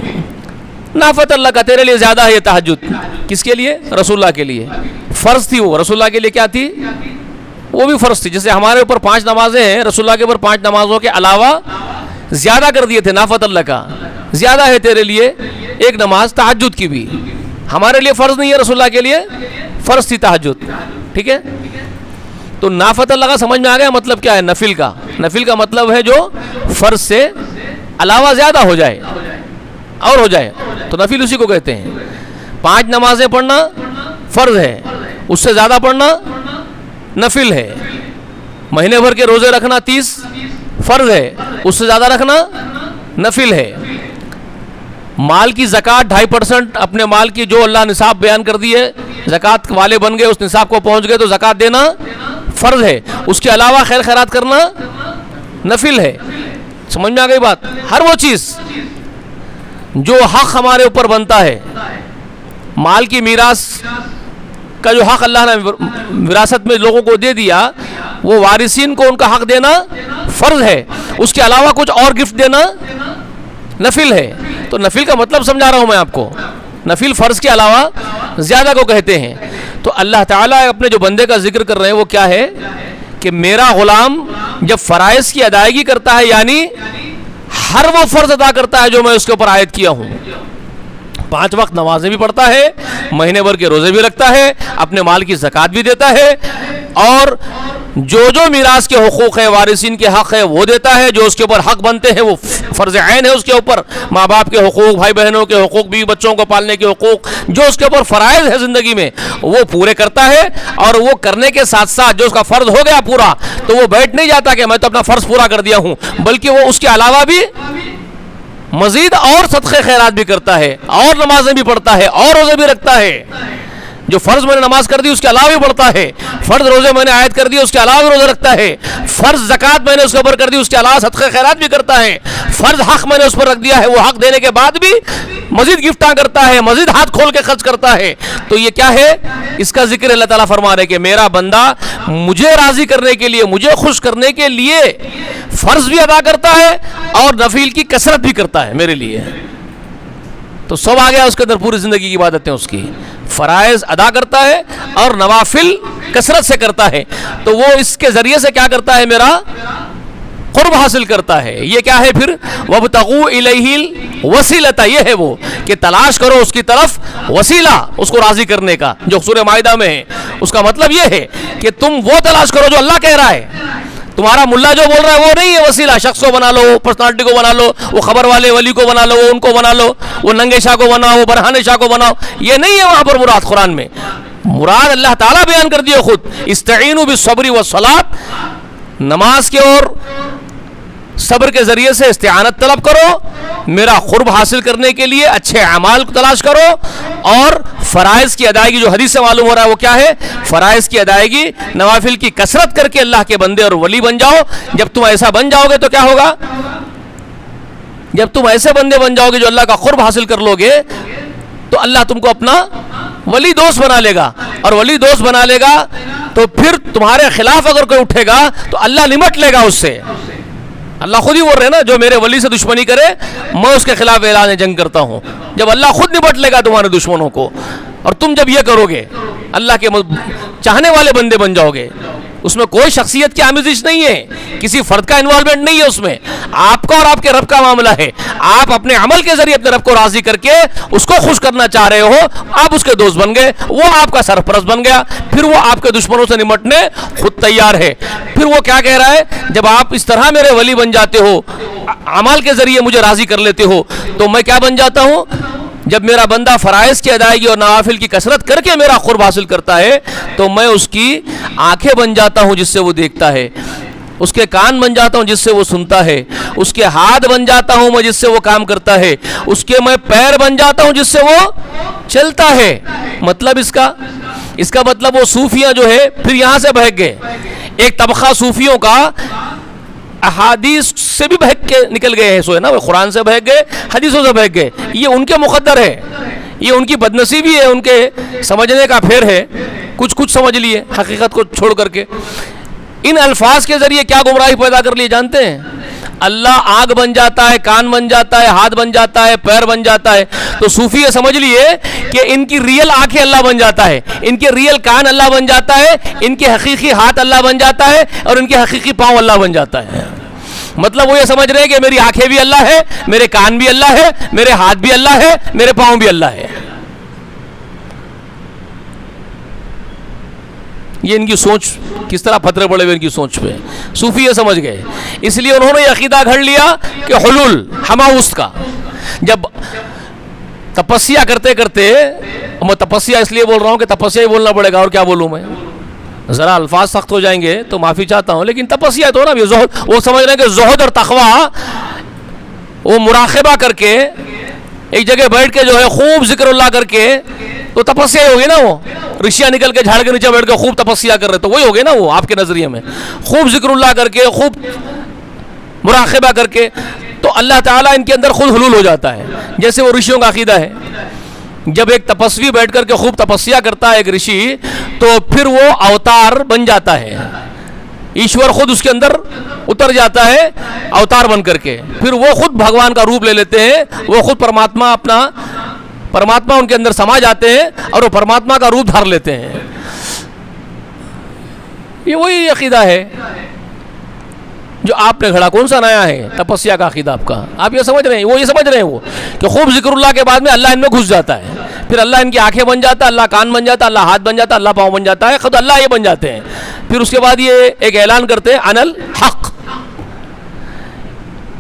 نافت اللہ کا تیرے لیے زیادہ ہے یہ تہجد. کس کے لیے؟ رسول اللہ کے لیے. فرض تھی وہ, رسول اللہ کے لیے کیا تھی؟ وہ بھی فرض تھی. جیسے ہمارے اوپر 5 نمازیں ہیں, رسول اللہ کے اوپر 5 نمازوں کے علاوہ زیادہ کر دیے تھے. نافت اللہ کا زیادہ ہے تیرے لیے ایک نماز تہجد کی بھی. ہمارے لیے فرض نہیں ہے, رسول اللہ کے لیے فرض تھی تہجد. ٹھیک ہے, تو نافت اللہ کا سمجھ میں آ گیا مطلب کیا ہے نفل کا. نفل کا مطلب ہے جو فرض سے علاوہ زیادہ ہو جائے اور ہو جائے, تو نفل اسی کو کہتے ہیں. 5 نمازیں پڑھنا فرض ہے, اس سے زیادہ پڑھنا نفل ہے. مہینے بھر کے روزے رکھنا 30 فرض ہے, اس سے زیادہ رکھنا نفل ہے. مال کی زکوٰۃ 2.5% اپنے مال کی جو اللہ نصاب بیان کر دی ہے, زکوٰۃ والے بن گئے, اس نصاب کو پہنچ گئے تو زکوٰۃ دینا فرض ہے. اس کے علاوہ خیر خیرات کرنا نفل ہے. سمجھ میں آ گئی بات؟ ہر وہ چیز جو حق ہمارے اوپر بنتا ہے, مال کی میراث کا جو حق اللہ نے وراثت میں لوگوں کو دے دیا, وہ وارثین کو ان کا حق دینا فرض ہے. اس کے علاوہ کچھ اور گفٹ دینا نفل ہے. تو نفل کا مطلب سمجھا رہا ہوں میں آپ کو. نفل فرض کے علاوہ زیادہ کو کہتے ہیں. تو اللہ تعالیٰ اپنے جو بندے کا ذکر کر رہے ہیں وہ کیا ہے کہ میرا غلام جب فرائض کی ادائیگی کرتا ہے, یعنی ہر وہ فرض ادا کرتا ہے جو میں اس کے اوپر عائد کیا ہوں. 5 وقت نمازیں بھی پڑھتا ہے, مہینے بھر کے روزے بھی رکھتا ہے, اپنے مال کی زکوٰۃ بھی دیتا ہے, اور جو میراث کے حقوق ہے, وارثین کے حق ہے وہ دیتا ہے. جو اس کے اوپر حق بنتے ہیں وہ فرض عین ہے اس کے اوپر, ماں باپ کے حقوق, بھائی بہنوں کے حقوق, بیوی بچوں کو پالنے کے حقوق, جو اس کے اوپر فرائض ہے زندگی میں وہ پورے کرتا ہے. اور وہ کرنے کے ساتھ ساتھ جو اس کا فرض ہو گیا پورا, تو وہ بیٹھ نہیں جاتا کہ میں تو اپنا فرض پورا کر دیا ہوں, بلکہ وہ اس کے علاوہ بھی مزید اور صدقے خیرات بھی کرتا ہے, اور نمازیں بھی پڑھتا ہے, اور روزے بھی رکھتا ہے. جو فرض میں نے نماز کر دی اس کے علاوہ بھی پڑھتا ہے, فرض روزے میں نے عائد کر دی اس کے علاوہ بھی روزے رکھتا ہے, فرض زکوٰۃ میں نے اس کے اوپر کر دی اس کے علاوہ صدقہ خیرات بھی کرتا ہے, فرض حق میں نے اس پر رکھ دیا ہے, وہ حق دینے کے بعد بھی مزید گفتاں کرتا ہے, مزید ہاتھ کھول کے خرچ کرتا ہے. تو یہ کیا ہے؟ اس کا ذکر اللہ تعالیٰ فرما رہے کہ میرا بندہ مجھے راضی کرنے کے لیے, مجھے خوش کرنے کے لیے فرض بھی ادا کرتا ہے اور نفل کی کثرت بھی کرتا ہے میرے لیے. تو سب آ گیا اس کے اندر, پوری زندگی کی عبادتیں اس کی. فرائض ادا کرتا ہے اور نوافل کثرت سے کرتا ہے. تو وہ اس کے ذریعے سے کیا کرتا ہے؟ میرا قرب حاصل کرتا ہے. یہ کیا ہے پھر؟ وَابْتَغُوا إِلَيْهِ الْوَسِيلَةَ، یہ ہے وہ کہ تلاش کرو اس کی طرف وسیلہ، اس کو راضی کرنے کا، جو سورہ مائدہ میں ہے. اس کا مطلب یہ ہے کہ تم وہ تلاش کرو جو اللہ کہہ رہا ہے. تمہارا ملا جو بول رہا ہے وہ نہیں ہے وسیلہ. شخص کو بنا لو، پرسنالٹی کو بنا لو، وہ خبر والے ولی کو بنا لو، وہ ان کو بنا لو، وہ ننگے شاہ کو بناؤ، وہ برہانے شاہ کو بناؤ. یہ نہیں ہے وہاں پر مراد. قرآن میں مراد اللہ تعالیٰ بیان کر دیے خود. استعینوا بالصبر والصلاۃ، نماز کے اور صبر کے ذریعے سے استعانت طلب کرو، میرا قرب حاصل کرنے کے لیے اچھے اعمال کو تلاش کرو، اور فرائض کی ادائیگی، جو حدیث سے معلوم ہو رہا ہے وہ کیا ہے؟ فرائض کی ادائیگی، نوافل کی کثرت کر کے اللہ کے بندے اور ولی بن جاؤ. جب تم ایسا بن جاؤ گے تو کیا ہوگا؟ جب تم ایسے بندے بن جاؤ گے جو اللہ کا قرب حاصل کر لو گے، تو اللہ تم کو اپنا ولی دوست بنا لے گا. اور ولی دوست بنا لے گا تو پھر تمہارے خلاف اگر کوئی اٹھے گا تو اللہ نمٹ لے گا اس سے. اللہ خود ہی بول رہے ہیں نا، جو میرے ولی سے دشمنی کرے میں اس کے خلاف اعلان جنگ کرتا ہوں. جب اللہ خود نمٹ لے گا تمہارے دشمنوں کو، اور تم جب یہ کرو گے اللہ کے چاہنے والے بندے بن جاؤ گے. اس میں کوئی شخصیت کی آمیزش نہیں ہے، کسی فرد کا انوالومنٹ نہیں ہے. اس میں آپ کا اور آپ کے رب کا معاملہ ہے. آپ اپنے عمل کے ذریعے اپنے رب کو راضی کر کے اس کو خوش کرنا چاہ رہے ہو. آپ اس کے دوست بن گئے، وہ آپ کا سرپرست بن گیا. پھر وہ آپ کے دشمنوں سے نمٹنے خود تیار ہے. پھر وہ کیا کہہ رہا ہے؟ جب آپ اس طرح میرے ولی بن جاتے ہو، عمل کے ذریعے مجھے راضی کر لیتے ہو، تو میں کیا بن جاتا ہوں؟ جب میرا بندہ فرائض کی ادائیگی اور نوافل کی کثرت کر کے میرا قرب حاصل کرتا ہے، تو میں اس کی آنکھیں بن جاتا ہوں جس سے وہ دیکھتا ہے، اس کے کان بن جاتا ہوں جس سے وہ سنتا ہے، اس کے ہاتھ بن جاتا ہوں میں جس سے وہ کام کرتا ہے، اس کے میں پیر بن جاتا ہوں جس سے وہ چلتا ہے. مطلب اس کا مطلب وہ صوفیاں جو ہے پھر یہاں سے بہک گئے. ایک طبقہ صوفیوں کا احادیث سے بھی بہک کے نکل گئے ہیں، سو ہے نا، وہ قرآن سے بہک گئے، حدیثوں سے بہک گئے. یہ ان کے مقدر ہے، یہ ان کی بدنصیبی ہے، ان کے سمجھنے کا پھیر ہے. کچھ سمجھ لیے حقیقت کو چھوڑ کر کے. ان الفاظ کے ذریعے کیا گمراہی پیدا کر لیے جانتے ہیں؟ اللہ آنکھ بن جاتا ہے، کان بن جاتا ہے، ہاتھ بن جاتا ہے، پیر بن جاتا ہے. تو صوفی یہ سمجھ لیے کہ ان کی ریئل آنکھیں اللہ بن جاتا ہے، ان کے ریئل کان اللہ بن جاتا ہے، ان کے حقیقی ہاتھ اللہ بن جاتا ہے، اور ان کے حقیقی پاؤں اللہ بن جاتا ہے. مطلب وہ یہ سمجھ رہے ہیں کہ میری آنکھیں بھی اللہ ہے، میرے کان بھی اللہ ہے، میرے ہاتھ بھی اللہ ہے، میرے پاؤں بھی اللہ ہے. یہ ان کی سوچ کس طرح پتھرے پڑے ہوئے ان کی سوچ پہ. صوفی یہ سمجھ گئے، اس لیے انہوں نے یہ عقیدہ گھڑ لیا کہ حلول ہماوست کا. جب تپسیا کرتے کرتے، میں تپسیا اس لیے بول رہا ہوں کہ تپسیا ہی بولنا پڑے گا، اور کیا بولوں میں؟ ذرا الفاظ سخت ہو جائیں گے تو معافی چاہتا ہوں، لیکن تپسیا تو نا زہد. وہ سمجھ رہے ہیں کہ زہد اور تقویٰ، وہ مراقبہ کر کے ایک جگہ بیٹھ کے جو ہے خوب ذکر اللہ کر کے، تو تپسیا ہی ہوگی نا. وہ رشیاں نکل کے جھاڑ کے نیچے بیٹھ کے خوب تپسیا کر رہے، تو وہی ہوگی نا وہ آپ کے نظریے میں. خوب ذکر اللہ کر کے، خوب مراقبہ کر کے، تو اللہ تعالیٰ ان کے اندر خود حلول ہو جاتا ہے. جیسے وہ رشیوں کا عقیدہ ہے، جب ایک تپسوی بیٹھ کر کے خوب تپسیا کرتا ہے ایک رشی، تو پھر وہ اوتار بن جاتا ہے. ایشور خود اس کے اندر اتر جاتا ہے اوتار بن کر کے. پھر وہ خود بھگوان کا روپ لے لیتے ہیں، وہ خود پرماتما ان کے اندر سما جاتے ہیں، اور وہ پرماتما کا روپ دھار لیتے ہیں. یہ وہی عقیدہ ہے جو آپ نے گھڑا. کون سا نیا ہے تپسیا کا عقیدہ آپ کا؟ آپ یہ سمجھ رہے ہیں، وہ یہ سمجھ رہے ہیں وہ کہ خوب ذکر اللہ کے بعد میں اللہ ان میں گھس جاتا ہے. پھر اللہ ان کی آنکھیں بن جاتا ہے، اللہ کان بن جاتا ہے، اللہ ہاتھ بن جاتا ہے، اللہ پاؤں بن جاتا ہے، خود اللہ یہ بن جاتے ہیں. پھر اس کے بعد یہ ایک اعلان کرتے ہیں ان الحق.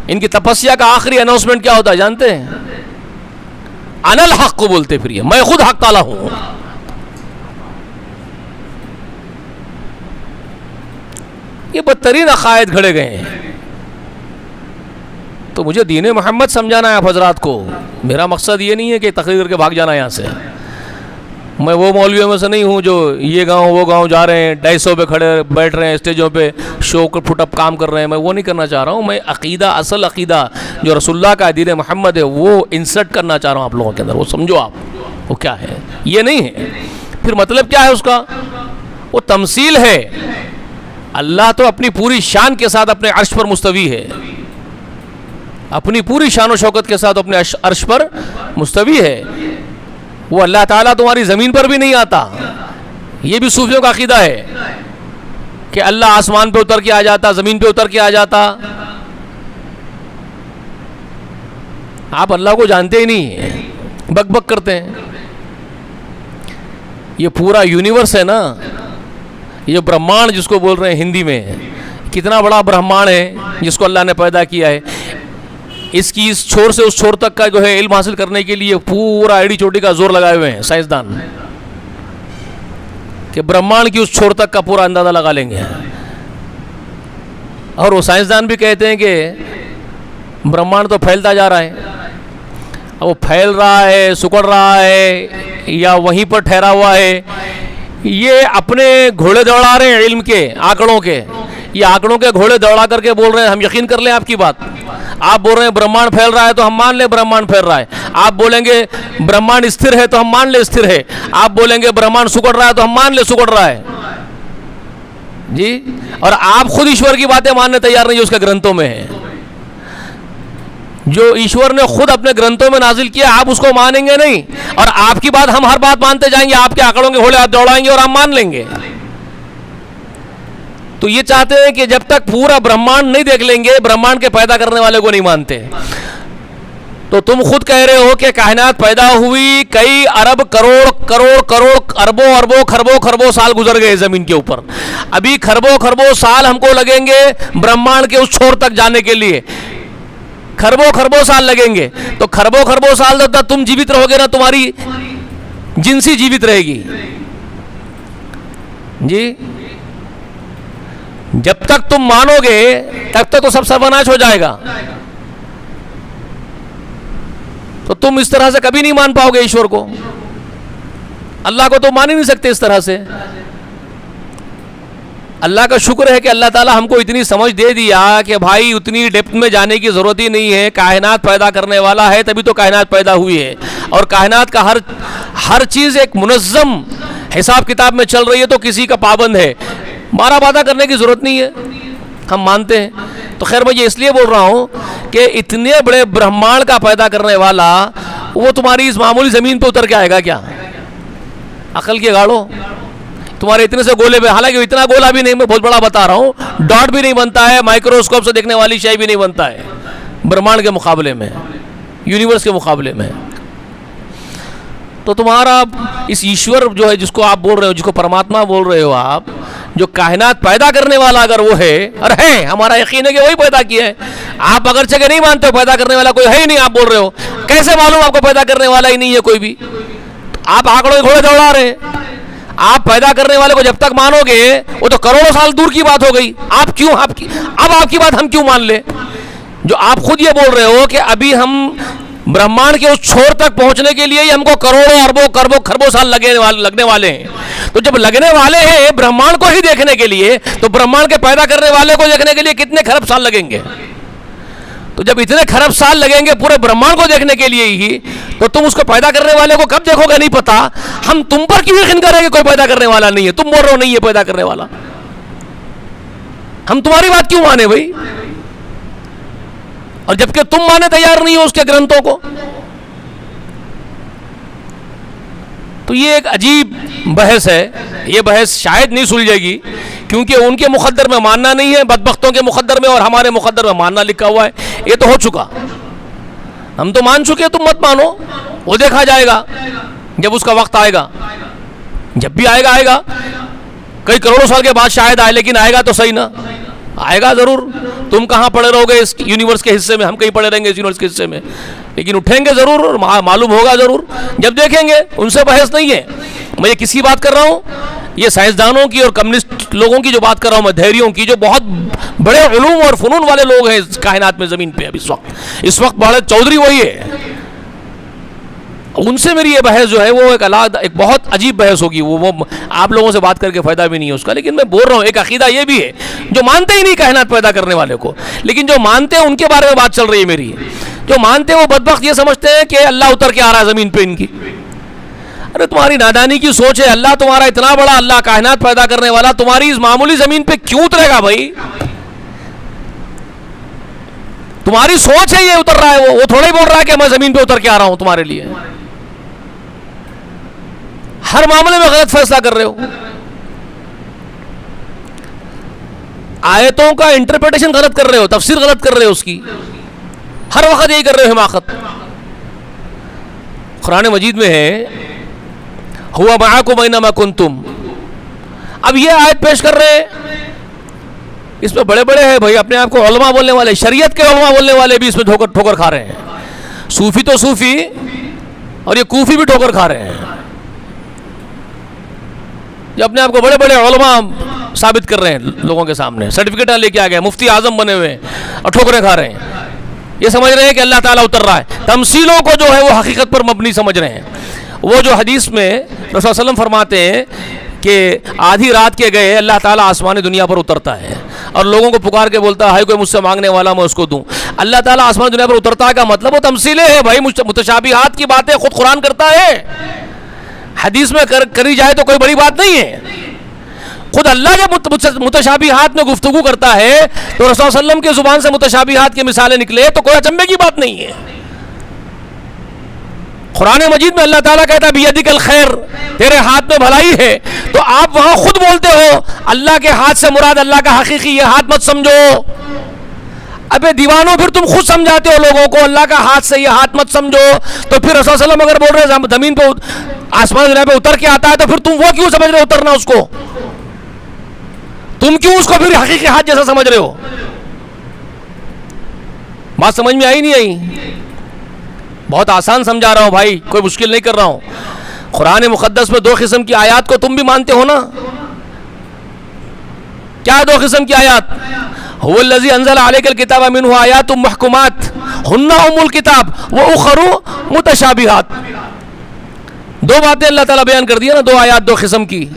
ان کی تپسیا کا آخری اناؤنسمنٹ کیا ہوتا ہے جانتے ہیں؟ ان الحق کو بولتے. پھر یہ میں خود حق تعالی ہوں. یہ بدترین عقائد گھڑے گئے ہیں. تو مجھے دین محمد سمجھانا ہے آپ حضرات کو. میرا مقصد یہ نہیں ہے کہ تقریر کر کے بھاگ جانا یہاں سے. میں وہ مولویوں میں سے نہیں ہوں جو یہ گاؤں وہ گاؤں جا رہے ہیں، 250 پہ کھڑے بیٹھ رہے ہیں اسٹیجوں پہ، شو کو پھٹ اپ کام کر رہے ہیں. میں وہ نہیں کرنا چاہ رہا ہوں. میں عقیدہ، اصل عقیدہ جو رسول اللہ کا دین محمد ہے، وہ انسرٹ کرنا چاہ رہا ہوں آپ لوگوں کے اندر. وہ سمجھو آپ وہ کیا ہے، یہ نہیں ہے. پھر مطلب کیا ہے اس کا؟ وہ تمثیل ہے. اللہ تو اپنی پوری شان کے ساتھ اپنے عرش پر مستوی ہے، اپنی پوری شان و شوکت کے ساتھ اپنے عرش پر مستوی ہے. وہ اللہ تعالیٰ تمہاری زمین پر بھی نہیں آتا. یہ بھی صوفیوں کا عقیدہ ہے کہ اللہ آسمان پہ اتر کے آ جاتا, زمین پہ اتر کے آ جاتا. آپ اللہ کو جانتے ہی نہیں ہیں, بک بک کرتے ہیں. یہ پورا یونیورس ہے نا, یہ برہمانڈ جس کو بول رہے ہیں ہندی میں, کتنا بڑا برہمانڈ ہے جس کو اللہ نے پیدا کیا ہے. اس کی اس چھور سے اس چھور تک کا جو ہے علم حاصل کرنے کے لیے پورا ایڑی چوٹی کا زور لگائے ہوئے ہیں سائنسدان, کہ برہمانڈ کی اس چھور تک کا پورا اندازہ لگا لیں گے. اور وہ سائنسدان بھی کہتے ہیں کہ برہمانڈ تو پھیلتا جا رہا ہے. اب وہ پھیل رہا ہے, سکڑ رہا ہے, یا وہیں پر ٹھہرا ہوا ہے, یہ اپنے گھوڑے دوڑا رہے ہیں علم کے, آنکڑوں کے. یہ آنکڑوں کے گھوڑے دوڑا کر کے بول رہے ہیں ہم یقین کر لیں آپ کی بات. آپ بول رہے ہیں برہمانڈ پھیل رہا ہے تو ہم مان لیں برہمانڈ پھیل رہا ہے. آپ بولیں گے برہمانڈ استھر ہے تو ہم مان لیں استھر ہے. آپ بولیں گے برہمانڈ سکڑ رہا ہے تو ہم مان لیں سکڑ رہا ہے جی. اور آپ خود ایشور کی باتیں ماننے تیار نہیں جو اس کے گرنتھوں میں ہیں. جو ایشور نے خود اپنے گرنتھوں میں نازل کیا آپ اس کو مانیں گے نہیں, اور آپ کی بات ہم ہر بات مانتے جائیں گے. آپ کے آنکڑوں کے گھوڑے آپ دوڑائیں گے اور ہم مان لیں گے. تو یہ چاہتے ہیں کہ جب تک پورا برہمانڈ نہیں دیکھ لیں گے, برہمانڈ کے پیدا کرنے والے کو نہیں مانتے. تو تم خود کہہ رہے ہو کہ کائنات پیدا ہوئی کئی ارب کروڑ کروڑ کروڑ اربوں اربوں خربوں خربوں سال گزر گئے زمین کے اوپر. ابھی خربوں خربوں سال ہم کو لگیں گے برہمانڈ کے اس چھور تک جانے کے لیے, خربوں خربوں سال لگیں گے. تو خربوں خربوں سال تک تم جیوت رہو گے نا, تمہاری جنسی جیوت رہے گی جی. جب تک تم مانو گے تب تک تو سب سروناش ہو جائے گا. تو تم اس طرح سے کبھی نہیں مان پاؤ گے ایشور کو. اللہ کو تو مان ہی نہیں سکتے اس طرح سے. اللہ کا شکر ہے کہ اللہ تعالیٰ ہم کو اتنی سمجھ دے دیا کہ بھائی اتنی ڈیپتھ میں جانے کی ضرورت ہی نہیں ہے. کائنات پیدا کرنے والا ہے تبھی تو کائنات پیدا ہوئی ہے, اور کائنات کا ہر چیز ایک منظم حساب کتاب میں چل رہی ہے. تو کسی کا پابند ہے, مارا بادہ کرنے کی ضرورت نہیں ہے, ہم مانتے ہیں. تو خیر میں یہ اس لیے بول رہا ہوں کہ اتنے بڑے برہمانڈ کا پیدا کرنے والا وہ تمہاری اس معمولی زمین پہ اتر کے آئے گا کیا؟ عقل کے گاڑو, تمہارے اتنے سے گولے پہ, حالانکہ اتنا گولا بھی نہیں, میں بہت بڑا بتا رہا ہوں, ڈاٹ بھی نہیں بنتا ہے, مائکروسکوپ سے دیکھنے والی شے بھی نہیں بنتا ہے برہمانڈ کے مقابلے میں, یونیورس کے مقابلے میں. تو تمہارا اس ایشور جو ہے جس کو آپ بول رہے ہو, جس کو پرماتما بول رہے ہو آپ, جو کائنات پیدا کرنے والا اگر وہ ہے, اور ہے, ہمارا یقین ہے کہ وہی پیدا کیا ہے. آپ اگرچہ کہ نہیں مانتے ہو پیدا کرنے والا کوئی ہے ہی نہیں, آپ بول رہے ہو, کیسے معلوم آپ کو پیدا کرنے والا ہی نہیں ہے کوئی بھی؟ آپ آنکڑوں کے گھوڑے دوڑا رہے ہیں. آپ پیدا کرنے والے کو جب تک مانو گے وہ تو کروڑوں سال دور کی بات ہو گئی. آپ کیوں اب آپ کی بات ہم کیوں مان لیں؟ جو آپ خود یہ بول رہے ہو کہ ابھی ہم برہمانڈ کے اس چھور تک پہنچنے کے لیے ہی ہم کو کروڑوں اربوں خربوں خربوں سال لگنے والے ہیں. تو جب لگنے والے ہیں برہمانڈ کو ہی دیکھنے کے لیے, تو برہمانڈ کے پیدا کرنے والے کو دیکھنے کے لیے کتنے خرب سال لگیں گے؟ تو جب اتنے خرب سال لگیں گے پورے برہمانڈ کو دیکھنے کے لیے ہی, تو تم اس کو پیدا کرنے والے کو کب دیکھو گے نہیں پتا. ہم تم پر کیوں یقین کریں کہ کوئی پیدا کرنے والا نہیں ہے؟ تم بول رہے ہو نہیں ہے پیدا کرنے والا, ہم تمہاری بات کیوں مانے بھائی؟ اور جبکہ تم مانے تیار نہیں ہو اس کے گرنتھوں کو. تو یہ ایک عجیب بحث ہے. یہ بحث شاید نہیں سلجھے گی, کیونکہ ان کے مقدر میں ماننا نہیں ہے, بدبختوں کے مقدر میں, اور ہمارے مقدر میں ماننا لکھا ہوا ہے. یہ تو ہو چکا, ہم تو مان چکے, تم مت مانو, وہ دیکھا جائے گا جب اس کا وقت آئے گا. جب بھی آئے گا, کئی کروڑوں سال کے بعد شاید آئے, لیکن آئے گا تو صحیح نا, آئے گا ضرور. تم کہاں پڑے رہو گے اس یونیورس کے حصے میں, ہم کہیں پڑے رہیں گے اس یونیورس کے حصے میں, لیکن اٹھیں گے ضرور اور معلوم ہوگا ضرور جب دیکھیں گے. ان سے بحث نہیں ہے. میں یہ کسی بات کر رہا ہوں, یہ سائنسدانوں کی اور کمیونسٹ لوگوں کی جو بات کر رہا ہوں میں, دھیریوں کی, جو بہت بڑے علوم اور فنون والے لوگ ہیں کائنات میں, زمین پہ اب اس وقت بڑے چودھری وہی ہے. ان سے میری یہ بحث جو ہے وہ ایک بہت عجیب بحث ہوگی. وہ آپ لوگوں سے بات کر کے فائدہ بھی نہیں ہے اس کا. لیکن میں بول رہا ہوں ایک عقیدہ یہ بھی ہے, جو مانتے ہی نہیں کائنات پیدا کرنے والے کو, لیکن جو مانتے ہیں ان کے بارے میں بات چل رہی ہے میری. جو مانتے ہیں وہ بدبخت یہ سمجھتے ہیں کہ اللہ اتر کے آ رہا ہے زمین پہ ان کی. ارے تمہاری نادانی کی سوچ ہے, اللہ تمہارا اتنا بڑا, اللہ کائنات پیدا کرنے والا, تمہاری اس معمولی زمین پہ کیوں اترے گا بھائی؟ تمہاری سوچ ہے یہ اتر رہا ہے, وہ تھوڑا ہی بول رہا ہے کہ میں زمین پہ اتر کے آ رہا ہوں تمہارے لیے. ہر معاملے میں غلط فیصلہ کر رہے ہو. آیتوں کا انٹرپریٹیشن غلط کر رہے ہو, تفسیر غلط کر رہے ہو, اس کی ہر وقت یہی کر رہے ہو حماقت. قرآن مجید میں ہے ہوا معاکم اینما کنتم. اب یہ آیت پیش کر رہے ہیں, اس میں بڑے بڑے ہیں بھائی, اپنے آپ کو علماء بولنے والے, شریعت کے علماء بولنے والے بھی اس میں ٹھوکر کھا رہے ہیں. صوفی تو صوفی اور یہ کوفی بھی ٹھوکر کھا رہے ہیں, یہ اپنے آپ کو بڑے بڑے علماء ثابت کر رہے ہیں لوگوں کے سامنے, سرٹیفکیٹ لے کے آ گئے, مفتی اعظم بنے ہوئے اور ٹھوکریں کھا رہے ہیں. یہ سمجھ رہے ہیں کہ اللہ تعالیٰ اتر رہا ہے, تمثیلوں کو جو ہے وہ حقیقت پر مبنی سمجھ رہے ہیں. وہ جو حدیث میں رسول صلی اللہ علیہ وسلم فرماتے ہیں کہ آدھی رات کے گئے اللہ تعالیٰ آسمانی دنیا پر اترتا ہے اور لوگوں کو پکار کے بولتا ہے کوئی مجھ سے مانگنے والا میں اس کو دوں. اللہ تعالیٰ آسمانی دنیا پر اترتا ہے کا مطلب وہ تمثیلیں ہیں بھائی, متشابہات کی باتیں خود قرآن کرتا ہے, حدیث میں کری جائے تو کوئی بڑی بات نہیں ہے. خود اللہ جب متشابہات میں گفتگو کرتا ہے تو رسول صلی اللہ علیہ وسلم کی زبان سے متشابہات کی مثالیں نکلے تو کوئی اچنبے کی بات نہیں ہے. قرآن مجید میں اللہ تعالیٰ کہتا ہے بیدک الخیر, تیرے ہاتھ میں بھلائی ہے, تو آپ وہاں خود بولتے ہو اللہ کے ہاتھ سے مراد اللہ کا حقیقی یہ ہاتھ مت سمجھو. ابے دیوانوں, پھر تم خود سمجھاتے ہو لوگوں کو اللہ کا ہاتھ سے یہ ہاتھ مت سمجھو, تو پھر رسول صلی اللہ علیہ وسلم اگر بول رہے ہیں زمین پہ آسمان دنیا پہ اتر کے آتا ہے تو پھر تم وہ کیوں سمجھ رہے ہو اترنا اس کو, تم کیوں اس کو پھر حقیقی ہاتھ جیسا سمجھ رہے ہو. بات سمجھ میں آئی نہیں آئی؟ بہت آسان سمجھا رہا ہوں بھائی, کوئی مشکل نہیں کر رہا ہوں. قرآن مقدس میں 2 قسم کی آیات کو تم بھی مانتے ہو نا, کیا 2 قسم کی آیات؟ هو الذی انزل علیک الکتاب منہ آیات محکمات ہن ام الکتاب واخر متشابہات. 2 باتیں اللہ تعالیٰ بیان کر دیا نا, 2 آیات 2 قسم کی.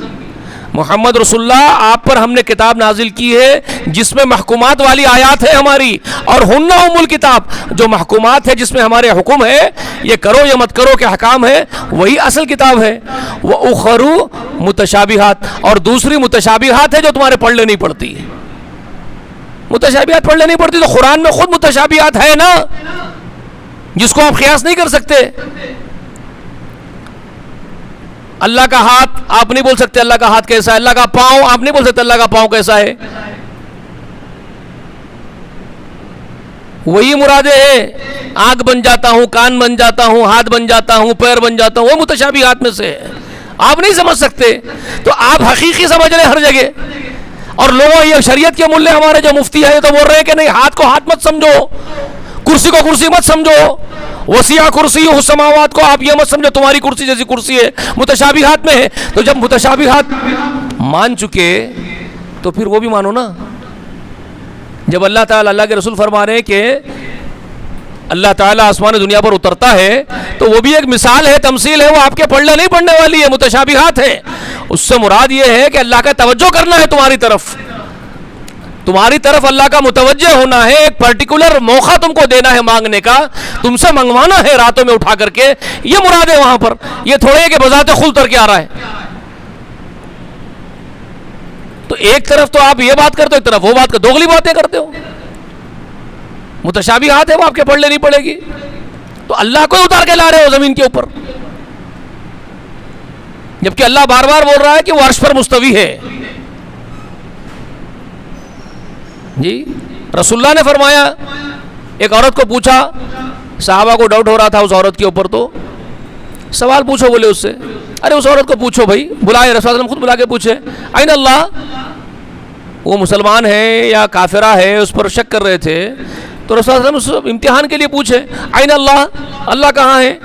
محمد رسول اللہ آپ پر ہم نے کتاب نازل کی ہے جس میں محکومات والی آیات ہے ہماری, اور ہن ام الکتاب جو محکومات ہے جس میں ہمارے حکم ہے, یہ کرو یا مت کرو کے حکام ہے, وہی اصل کتاب ہے. وَأُخَرُ متشابہات, اور دوسری متشابہات ہے جو تمہارے پڑھنے نہیں پڑتی. متشابہات پڑھنے نہیں پڑتی تو قرآن میں خود متشابہات ہے نا, جس کو آپ قیاس نہیں کر سکتے. اللہ کا ہاتھ آپ نہیں بول سکتے اللہ کا ہاتھ کیسا ہے, اللہ کا پاؤں آپ نہیں بول سکتے اللہ کا پاؤں کیسا ہے. وہی مرادیں ہیں, آنکھ بن جاتا ہوں, کان بن جاتا ہوں, ہاتھ بن جاتا ہوں, پیر بن جاتا ہوں, وہ متشابہات میں سے ہے, آپ نہیں سمجھ سکتے. تو آپ حقیقی سمجھ رہے ہر جگہ, اور لوگوں یہ شریعت کے ملے ہمارے جو مفتی ہے تو بول رہے ہیں کہ نہیں ہاتھ کو ہاتھ مت سمجھو, کرسی کو کرسی مت سمجھو, وسیع کرسی السماوات کو آپ یہ مت سمجھو تمہاری کرسی جیسی کرسی ہے, متشابہات میں ہے. تو جب متشابہات مان چکے تو پھر وہ بھی مانو نا. جب اللہ تعالیٰ, اللہ کے رسول فرما رہے ہیں کہ اللہ تعالیٰ آسمان دنیا پر اترتا ہے تو وہ بھی ایک مثال ہے, تمثیل ہے, وہ آپ کے پڑھنے نہیں پڑھنے والی ہے, متشابہات ہے. اس سے مراد یہ ہے کہ اللہ کا توجہ کرنا ہے تمہاری طرف اللہ کا متوجہ ہونا ہے, ایک پرٹیکولر موقع تم کو دینا ہے مانگنے کا, تم سے منگوانا ہے راتوں میں اٹھا کر کے, یہ مراد ہے وہاں پر. یہ تھوڑے کہ بذات خود اتر کے آ رہا ہے. تو ایک طرف تو آپ یہ بات کرتے ہو, ایک طرف وہ بات کرتے, دوغلی باتیں کرتے ہو. متشابہات ہے وہ آپ کے پڑھنے نہیں پڑے گی, تو اللہ کو اتار کے لا رہے ہو زمین کے اوپر, جبکہ اللہ بار بار بول رہا ہے کہ وہ عرش پر مستوی ہے. جی رسول اللہ نے فرمایا, ایک عورت کو پوچھا, صحابہ کو ڈاؤٹ ہو رہا تھا اس عورت کے اوپر, تو سوال پوچھو بولے اس سے, ارے اس عورت کو پوچھو بھائی, بلائے رسول اللہ خود بلا کے پوچھے این اللہ, وہ مسلمان ہے یا کافرہ ہے اس پر شک کر رہے تھے, تو رسول اللہ اس امتحان کے لیے پوچھے این اللہ, اللہ کہاں ہے؟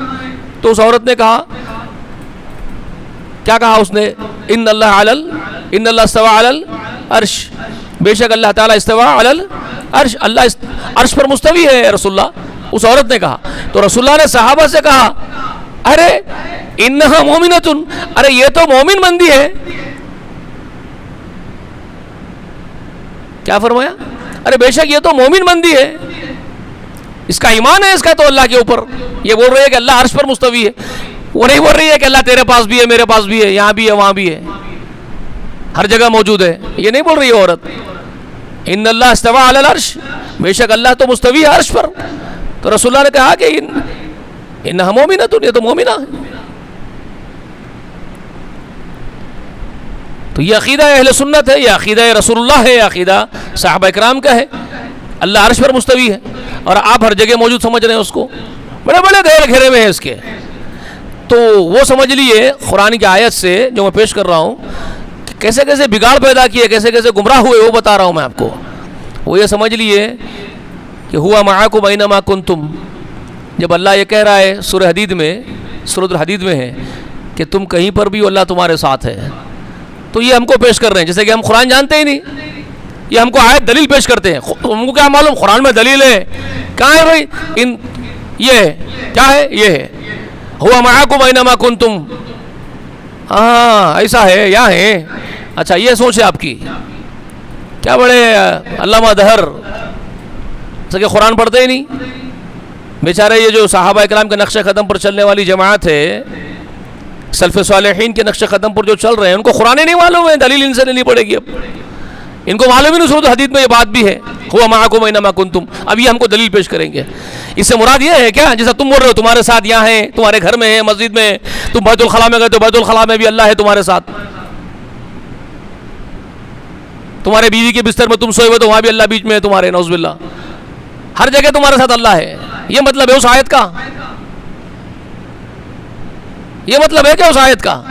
تو اس عورت نے کہا, کیا کہا اس نے, ان اللہ استوى علی العرش, بے شک اللہ تعالیٰ استوى علی العرش, اللہ عرش پر مستوی ہے رسول اللہ. اس عورت نے کہا, تو رسول اللہ نے صحابہ سے کہا ارے انہا مومنتن, ارے یہ تو مومن بندی ہے. کیا فرمایا؟ ارے بے شک یہ تو مومن بندی ہے, اس کا ایمان ہے اس کا تو اللہ کے اوپر. یہ بول رہی ہے کہ اللہ عرش پر مستوی ہے, وہ نہیں بول رہی ہے کہ اللہ تیرے پاس بھی ہے, میرے پاس بھی ہے, یہاں بھی ہے, وہاں بھی ہے, ہر جگہ موجود ہے, یہ نہیں بول رہی ہے عورت. ان اللہ استوى علی العرش, بے شک اللہ تو مستوی ہے عرش پر. تو رسول اللہ نے کہا کہ انہا مومنۃ, یہ تو مومنہ ہے. تو یہ عقیدہ اہل سنت ہے، یہ عقیدہ رسول اللہ ہے، یہ عقیدہ صحابہ اکرام کا ہے. اللہ عرش پر مستوی ہے اور آپ ہر جگہ موجود سمجھ رہے ہیں اس کو، بڑے بڑے دائرے گھیرے ہوئے ہیں اس کے. تو وہ سمجھ لیے قرآن کی آیت سے جو میں پیش کر رہا ہوں کہ کیسے کیسے بگاڑ پیدا کیے، کیسے کیسے گمراہ ہوئے، وہ بتا رہا ہوں میں آپ کو. وہ یہ سمجھ لیے کہ ہوا معاکم اینما کنتم. جب اللہ یہ کہہ رہا ہے سورہ حدید میں، سورۃ الحدید میں ہے کہ تم کہیں پر بھی اللہ تمہارے ساتھ ہے، تو یہ ہم کو پیش کر رہے ہیں جیسے کہ ہم قرآن جانتے ہی نہیں. یہ ہم کو آیت دلیل پیش کرتے ہیں. ہم کو کیا معلوم قرآن میں دلیل ہے؟ کہاں ہے بھائی؟ یہ کیا ہے؟ یہ ہے ہوا معاکم اینما کنتم. ہاں ایسا ہے، یہاں ہے. اچھا یہ سوچ ہے آپ کی. کیا بڑے علامہ دہر کہ قرآن پڑھتے ہی نہیں بیچارے. یہ جو صحابہ اکرام کے نقش قدم پر چلنے والی جماعت ہے، سلف صالحین کے نقش قدم پر جو چل رہے ہیں، ان کو قرآن ہی نہیں معلوم ہے. دلیل ان سے لینی پڑے گی. اب ان کو معلوم ہی نہیں سورۃ الحدید میں یہ بات بھی ہے ہوا معاکم اینما کنتم. اب یہ ہم کو دلیل پیش کریں گے. اس سے مراد یہ ہے کیا جیسا تم بول رہے ہو تمہارے ساتھ یہاں ہے، تمہارے گھر میں ہے، مسجد میں ہے، تم بیت الخلاء میں گئے تو بیت الخلاء میں بھی اللہ ہے تمہارے ساتھ، تمہارے بیوی کے بستر میں تم سوئے ہوئے تو وہاں بھی اللہ بیچ میں ہے تمہارے، نعوذ باللہ. ہر جگہ تمہارے ساتھ اللہ ہے. یہ مطلب ہے اس آیت کا؟ یہ مطلب ہے کہ اس آیت کا؟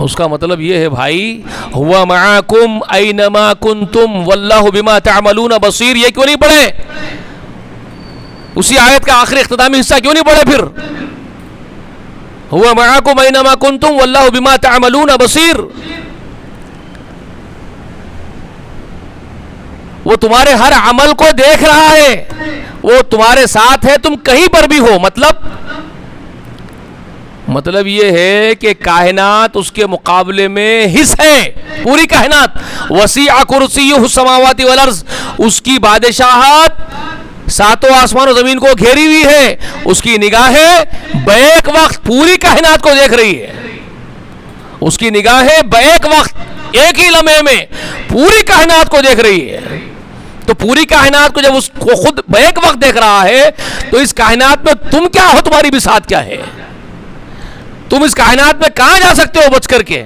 اس کا مطلب یہ ہے بھائی ہوا معاکم اینما کنتم واللہ بما تعملون بصیر. یہ کیوں نہیں پڑھے؟ اسی آیت کا آخری اختتامی حصہ کیوں نہیں پڑھے پھر؟ ہوا معاکم اینما کنتم واللہ بما تعملون بصیر. وہ تمہارے ہر عمل کو دیکھ رہا ہے، وہ تمہارے ساتھ ہے، تم کہیں پر بھی ہو. مطلب یہ ہے کہ کائنات اس کے مقابلے میں حص ہے. پوری کائنات وسیع کرسیہ السماوات والارض، اس کی بادشاہت ساتوں آسمان و زمین کو گھیری ہوئی ہے. اس کی نگاہیں بیک وقت پوری کائنات کو دیکھ رہی ہے. اس کی نگاہیں بیک وقت ایک ہی لمحے میں پوری کائنات کو دیکھ رہی ہے. تو پوری کائنات کو جب اس کو خود بیک وقت دیکھ رہا ہے تو اس کائنات میں تم کیا ہو، تمہاری بساط کیا ہے؟ تم اس کائنات میں کہاں جا سکتے ہو بچ کر کے؟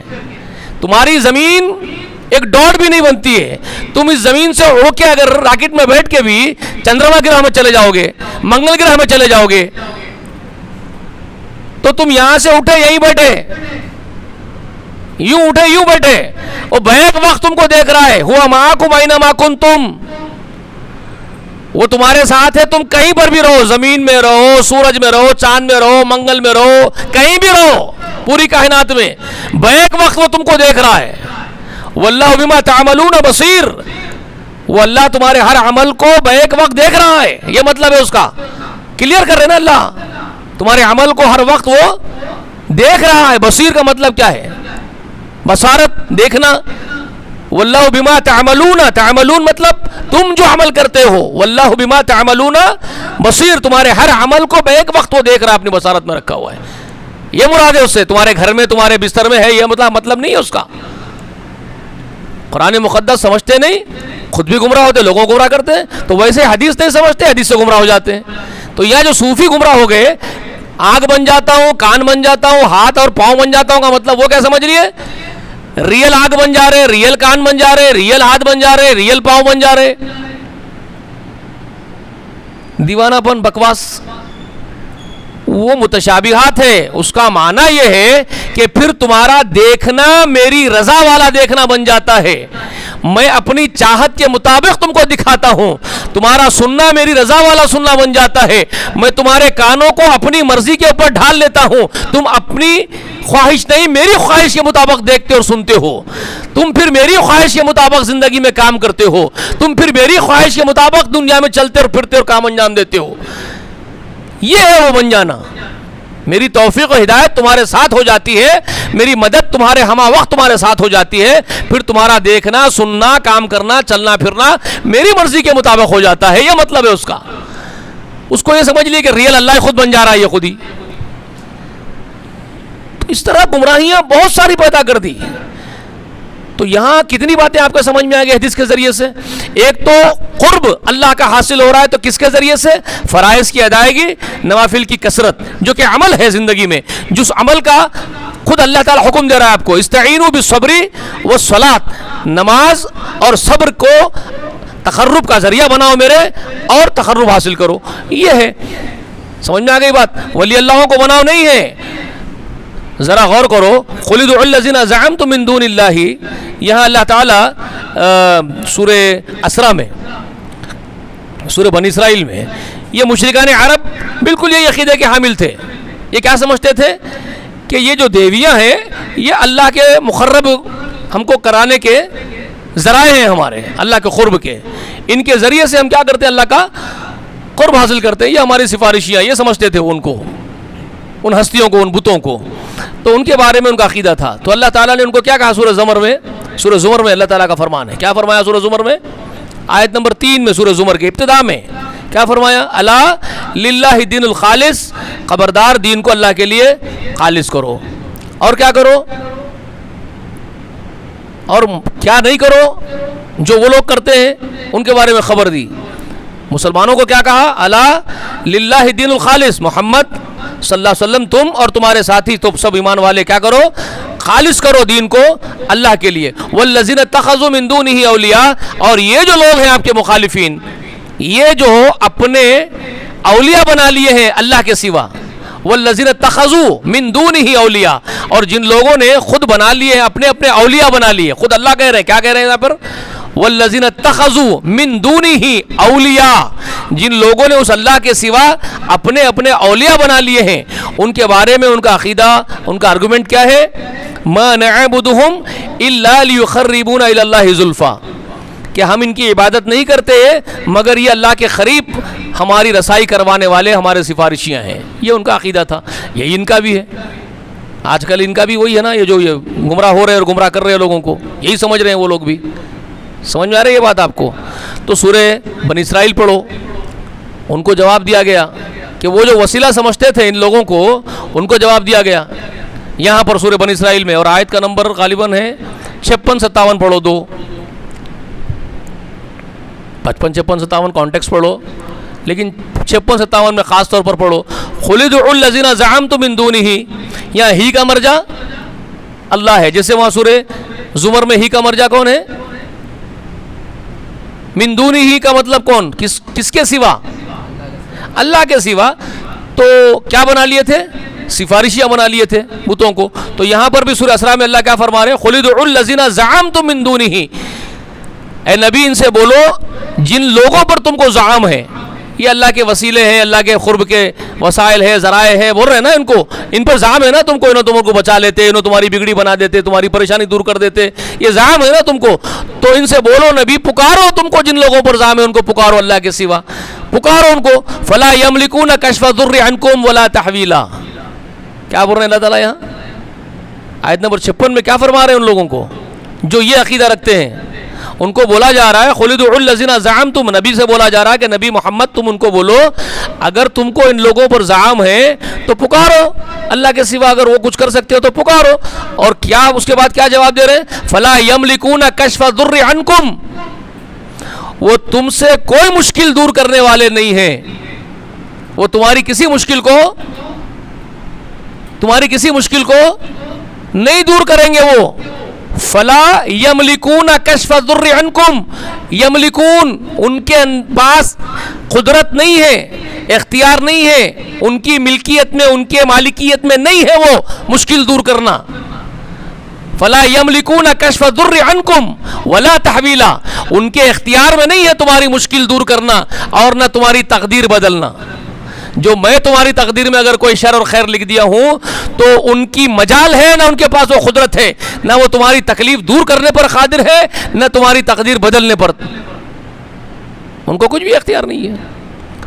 تمہاری زمین ایک ڈاٹ بھی نہیں بنتی ہے. تم اس زمین سے اڑ کے اگر راکٹ میں بیٹھ کے بھی چندرما گرہ میں چلے جاؤ گے، منگل گرہ میں چلے جاؤ گے، تو تم یہاں سے اٹھے یہیں بیٹھے، یوں اٹھے یوں بیٹھے، وہ بیک وقت تم کو دیکھ رہا ہے. ہوا معاکم اینما کنتم، وہ تمہارے ساتھ ہے. تم کہیں پر بھی رہو، زمین میں رہو، سورج میں رہو، چاند میں رہو، منگل میں رہو، کہیں بھی رہو پوری کائنات میں، بیک وقت وہ تم کو دیکھ رہا ہے. واللہ بما تعملون بصیر، وہ اللہ تمہارے ہر عمل کو بیک وقت دیکھ رہا ہے. یہ مطلب ہے اس کا. کلیئر کر رہے نا اللہ تمہارے عمل کو ہر وقت وہ دیکھ رہا ہے. بصیر کا مطلب کیا ہے؟ بصارت، دیکھنا. واللہ بما تعملون، تعملون مطلب تم جو عمل کرتے ہو. واللہ بما تعملون بصیر، تمہارے ہر عمل کو بیک وقت وہ دیکھ رہا ہے، اپنی بصارت میں رکھا ہوا ہے. یہ مراد ہے اس سے. تمہارے گھر میں، تمہارے بستر میں ہے، یہ مطلب نہیں ہے اس کا. قرآن مقدس سمجھتے نہیں، خود بھی گمراہ ہوتے، لوگوں کو گمراہ کرتے ہیں. تو ویسے حدیث نہیں سمجھتے، حدیث سے گمراہ ہو جاتے ہیں. تو یہ جو صوفی گمراہ ہو گئے، آنکھ بن جاتا ہوں، کان بن جاتا ہوں، ہاتھ اور پاؤں بن جاتا ہوں کا مطلب وہ کیا سمجھ لیے؟ ریئل آنکھ بن جا رہے، ریئل کان بن جا رہے، ریئل ہاتھ بن جا رہے، ریئل پاؤں بن جا رہے. دیوانہ پن، بکواس. وہ متشابہات ہے. اس کا معنی یہ ہے کہ پھر تمہارا دیکھنا میری رضا والا دیکھنا بن جاتا ہے. میں اپنی چاہت کے مطابق تم کو دکھاتا ہوں. تمہارا سننا میری رضا والا سننا بن جاتا ہے. میں تمہارے کانوں کو اپنی مرضی کے اوپر ڈھال لیتا ہوں. تم اپنی خواہش نہیں، میری خواہش کے مطابق دیکھتے اور سنتے ہو. تم پھر میری خواہش کے مطابق زندگی میں کام کرتے ہو. تم پھر میری خواہش کے مطابق دنیا میں چلتے اور پھرتے اور کام انجام دیتے ہو. یہ ہے وہ بن جانا. میری توفیق و ہدایت تمہارے ساتھ ہو جاتی ہے، میری مدد تمہارے ہمہ وقت تمہارے ساتھ ہو جاتی ہے. پھر تمہارا دیکھنا، سننا، کام کرنا، چلنا پھرنا میری مرضی کے مطابق ہو جاتا ہے. یہ مطلب ہے اس کا. اس کو یہ سمجھ لیے کہ ریئل اللہ خود بن جا رہا ہے، یہ خود ہی. تو اس طرح گمراہیاں بہت ساری پیدا کر دی. تو یہاں کتنی باتیں آپ کو سمجھ میں آ گئی حدیث کے ذریعے سے. ایک تو قرب اللہ کا حاصل ہو رہا ہے، تو کس کے ذریعے سے؟ فرائض کی ادائیگی، نوافل کی کثرت، جو کہ عمل ہے زندگی میں. جس عمل کا خود اللہ تعالیٰ حکم دے رہا ہے آپ کو، استعینوا بالصبر والصلاۃ، نماز اور صبر کو تقرب کا ذریعہ بناؤ میرے، اور تقرب حاصل کرو. یہ ہے، سمجھ میں آ گئی بات؟ ولی اللہ کو بناؤ نہیں ہے. ذرا غور کرو، قل ادعوا الذین زعمتم من دون اللہ، یہاں اللہ تعالیٰ سورہ اسراء میں، سورہ بنی اسرائیل میں، یہ مشرکان عرب بالکل یہ عقیدے کے حامل تھے. یہ کیا سمجھتے تھے کہ یہ جو دیویاں ہیں یہ اللہ کے مقرب ہم کو کرانے کے ذرائع ہیں، ہمارے اللہ کے قرب کے، ان کے ذریعے سے ہم کیا کرتے ہیں؟ اللہ کا قرب حاصل کرتے ہیں، یہ ہماری سفارشیاں. یہ سمجھتے تھے ان کو، ان ہستیوں کو، ان بتوں کو. تو ان کے بارے میں ان کا عقیدہ تھا. تو اللہ تعالیٰ نے ان کو کیا کہا سورہ زمر میں؟ سورہ زمر میں اللہ تعالیٰ کا فرمان ہے. کیا فرمایا سورہ زمر میں؟ آیت نمبر 3 میں، سورہ زمر کے ابتدا میں کیا فرمایا؟ الا للہ دین الخالص، خبردار دین کو اللہ کے لیے خالص کرو. اور کیا کرو؟ اور کیا نہیں کرو جو وہ لوگ کرتے ہیں ان کے بارے میں خبر دی. مسلمانوں کو کیا کہا؟ الا للہ دین الخالص، محمد صلی اللہ علیہ وسلم، تم اور تمہارے ساتھی، تو سب ایمان والے کیا کرو؟ خالص کرو دین کو اللہ کے لیے. والذین اتخذوا من دونہ اولیاء، اور یہ جو لوگ ہیں آپ کے مخالفین، یہ جو اپنے اولیاء بنا لیے ہیں اللہ کے سوا. والذین اتخذوا من دونہ اولیاء، اور جن لوگوں نے خود بنا لیے ہیں، اپنے اپنے اولیاء بنا لیے. خود اللہ کہہ رہے ہیں، کیا کہہ رہے ہیں یہاں پر؟ والذین اتخذوا من دونہ اولیاء، جن لوگوں نے اس اللہ کے سوا اپنے اپنے اولیاء بنا لیے ہیں، ان کے بارے میں ان کا عقیدہ، ان کا آرگومنٹ کیا ہے؟ ما نعبدہم الا لیقربونا الی اللہ زلفیٰ، کہ ہم ان کی عبادت نہیں کرتے مگر یہ اللہ کے قریب ہماری رسائی کروانے والے ہمارے سفارشیاں ہیں. یہ ان کا عقیدہ تھا. یہی ان کا بھی ہے. آج کل ان کا بھی وہی ہے نا، یہ جو یہ گمراہ ہو رہے ہیں اور گمراہ کر رہے ہیں لوگوں کو، یہی سمجھ رہے ہیں وہ لوگ بھی. سمجھ میں آ رہی ہے یہ بات آپ کو؟ تو سورہ بنی اسرائیل پڑھو، ان کو جواب دیا گیا کہ وہ جو وسیلہ سمجھتے تھے ان لوگوں کو، ان کو جواب دیا گیا یہاں پر سورہ بنی اسرائیل میں. اور آیت کا نمبر غالباً ہے 56-57 پڑھو، 2 55 56 57 کانٹیکس پڑھو، لیکن 56 57 میں خاص طور پر پڑھو. قل ادعوا الذین زعمتم من دونہ، یہاں ہی کا مرجع اللہ ہے، جیسے وہاں سورہ زمر میں ہی کا مرجع کون ہے؟ من دونہ ہی کا مطلب کون؟ کس کے سوا؟ اللہ کے سوا. تو کیا بنا لیے تھے؟ سفارشیاں بنا لیے تھے بتوں کو. تو یہاں پر بھی سورہ اسراء میں اللہ کیا فرما رہے ہیں؟ قل ادعوا الذین زعمتم من دونہ، اے نبی ان سے بولو جن لوگوں پر تم کو زعم ہے، یہ اللہ کے وسیلے ہیں، اللہ کے قرب کے وسائل ہے، ذرائع ہے، بول رہے ہیں نا ان کو، ان پر زعم ہے نا تم کو، انہوں تم کو بچا لیتے، انہوں تمہاری بگڑی بنا دیتے، تمہاری پریشانی دور کر دیتے، یہ زعم ہے نا تم کو. تو ان سے بولو نبی، پکارو تم کو جن لوگوں پر زعم ہے ان کو پکارو اللہ کے سوا، پکارو ان کو. فلا یملکون کشف الضر عنکم ولا تحویلا. کیا بول رہے ہیں اللہ تعالیٰ یہاں آیت نمبر 56 میں؟ کیا فرما رہے ہیں ان لوگوں کو جو یہ عقیدہ رکھتے ہیں؟ ان کو بولا جا رہا ہے قل ادعوا الذین زعمتم، نبی سے بولا جا رہا ہے کہ نبی محمد تم ان کو بولو اگر تم کو ان لوگوں پر زعم ہے تو پکارو اللہ کے سوا، اگر وہ کچھ کر سکتے ہو تو پکارو. اور کیا اس کے بعد کیا جواب دے رہے ہیں؟ فلا یملکون کشف الضر عنکم، وہ تم سے کوئی مشکل دور کرنے والے نہیں ہیں، وہ تمہاری کسی مشکل کو نہیں دور کریں گے. وہ فلا یملکون کشف الضر عنکم، یملکون ان کے پاس قدرت نہیں ہے، اختیار نہیں ہے، ان کی ملکیت میں، ان کے مالکیت میں نہیں ہے وہ مشکل دور کرنا. فلا یملکون کشف الضر عنکم ولا تحویلا، ان کے اختیار میں نہیں ہے تمہاری مشکل دور کرنا اور نہ تمہاری تقدیر بدلنا. جو میں تمہاری تقدیر میں اگر کوئی شر اور خیر لکھ دیا ہوں تو ان کی مجال ہے، نہ ان کے پاس وہ قدرت ہے، نہ وہ تمہاری تکلیف دور کرنے پر قادر ہے، نہ تمہاری تقدیر بدلنے پر، ان کو کچھ بھی اختیار نہیں ہے.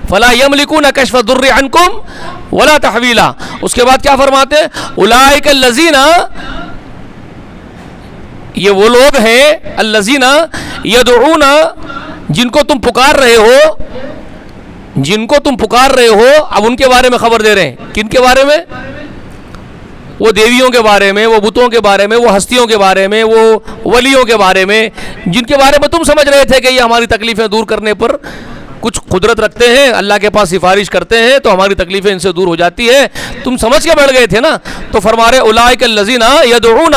فلا یملکون کشف الضر عنکم ولا تحویلا. اس کے بعد کیا فرماتے ہیں؟ اولئک الذین، یہ وہ لوگ ہیں الذین یدعون، جن کو تم پکار رہے ہو. اب ان کے بارے میں خبر دے رہے ہیں. کن کے بارے میں؟ وہ دیویوں کے بارے میں، وہ بتوں کے بارے میں، وہ ہستیوں کے بارے میں، وہ ولیوں کے بارے میں، جن کے بارے میں تم سمجھ رہے تھے کہ یہ ہماری تکلیفیں دور کرنے پر کچھ قدرت رکھتے ہیں, اللہ کے پاس سفارش کرتے ہیں تو ہماری تکلیفیں ان سے دور ہو جاتی ہے. تم سمجھ کے بیٹھ گئے تھے نا. تو فرما رہے اولئک الذین یدعون,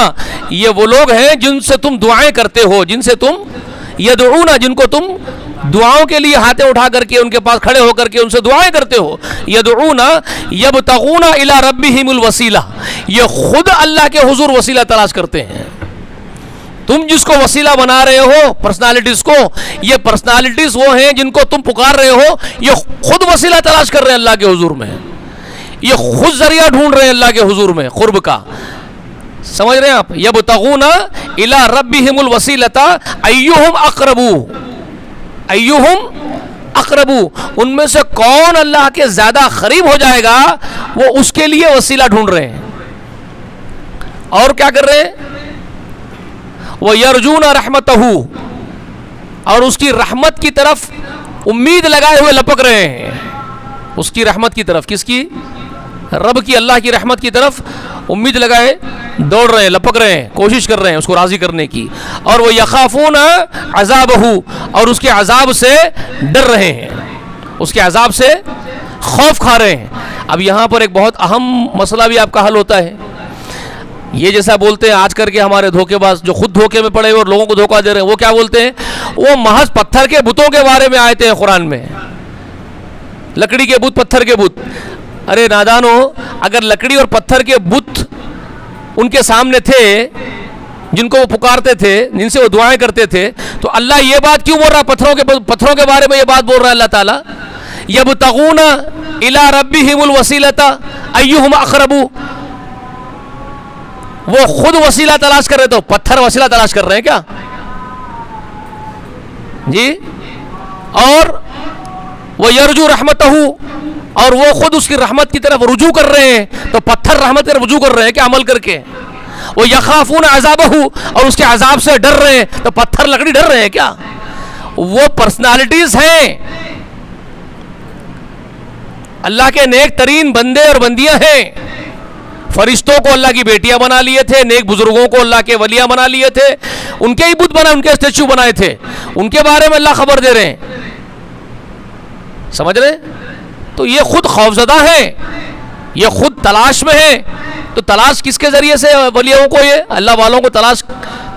یہ وہ لوگ ہیں جن سے تم دعائیں کرتے ہو, جن سے تم یدعون, جن کو تم دعاؤں کے لیے ہاتھیں اٹھا کر کے ان کے پاس کھڑے ہو کر کے ان سے دعائیں کرتے ہو. یدعون یبتغون الی ربہم الوسیلہ, یہ خود اللہ کے حضور وسیلہ تلاش کرتے ہیں. تم جس کو وسیلہ بنا رہے ہو پرسنالٹیز کو, یہ پرسنالٹیز وہ ہیں جن کو تم پکار رہے ہو, یہ خود وسیلہ تلاش کر رہے ہیں اللہ کے حضور میں, یہ خود ذریعہ ڈھونڈ رہے ہیں اللہ کے حضور میں قرب کا. سمجھ رہے ہیں آپ؟ یبتغون الی ربہم الوسیلۃ ایہم اقرب, ایہم اقرب, ان میں سے کون اللہ کے زیادہ قریب ہو جائے گا وہ اس کے لیے وسیلہ ڈھونڈ رہے ہیں. اور کیا کر رہے ہیں؟ وَيَرْجُونَ رَحْمَتَهُ, اور اس کی رحمت کی طرف امید لگائے ہوئے لپک رہے ہیں. اس کی رحمت کی طرف, کس کی؟ رب کی, اللہ کی رحمت کی طرف امید لگائے دوڑ رہے ہیں, لپک رہے ہیں, کوشش کر رہے ہیں اس کو راضی کرنے کی. اور وہ یخافون عذابہ, اور اس کے عذاب سے ڈر رہے ہیں, اس کے عذاب سے خوف کھا رہے ہیں. اب یہاں پر ایک بہت اہم مسئلہ بھی آپ کا حل ہوتا ہے. یہ جیسا بولتے ہیں آج کر کے ہمارے دھوکے باز جو خود دھوکے میں پڑے ہوئے اور لوگوں کو دھوکہ دے رہے ہیں, وہ کیا بولتے ہیں؟ وہ محض پتھر کے بتوں کے بارے میں آیتیں ہیں قرآن میں, لکڑی کے بت, پتھر کے بت. ارے نادانو, اگر لکڑی اور پتھر کے بت ان کے سامنے تھے جن کو وہ پکارتے تھے, جن سے وہ دعائیں کرتے تھے, تو اللہ یہ بات کیوں بول رہا ہے پتھروں کے بارے میں یہ بات بول رہا ہے اللہ تعالیٰ؟ یبتغون الی ربہم الوسیلۃ ایہم اقرب, وہ خود وسیلہ تلاش کر رہے, تو پتھر وسیلہ تلاش کر رہے ہیں کیا جی؟ اور وہ یرجو رحمتہ, اور وہ خود اس کی رحمت کی طرف رجوع کر رہے ہیں, تو پتھر رحمت کی طرف رجوع کر رہے ہیں کیا عمل کر کے؟ وہ یخافون عذابہ, اور اس کے عذاب سے ڈر رہے ہیں, تو پتھر لکڑی ڈر رہے ہیں کیا؟ وہ پرسنالٹیز ہیں, اللہ کے نیک ترین بندے اور بندیاں ہیں. فرشتوں کو اللہ کی بیٹیاں بنا لیے تھے, نیک بزرگوں کو اللہ کے ولیاں بنا لیے تھے, ان کے ہی بت بنا, ان کے اسٹیچو بنائے تھے, ان کے بارے میں اللہ خبر دے رہے ہیں. سمجھ رہے ہیں؟ تو یہ خود خوفزدہ ہیں, یہ خود تلاش میں ہیں. تو تلاش کس کے ذریعے سے ولیوں کو, یہ اللہ والوں کو تلاش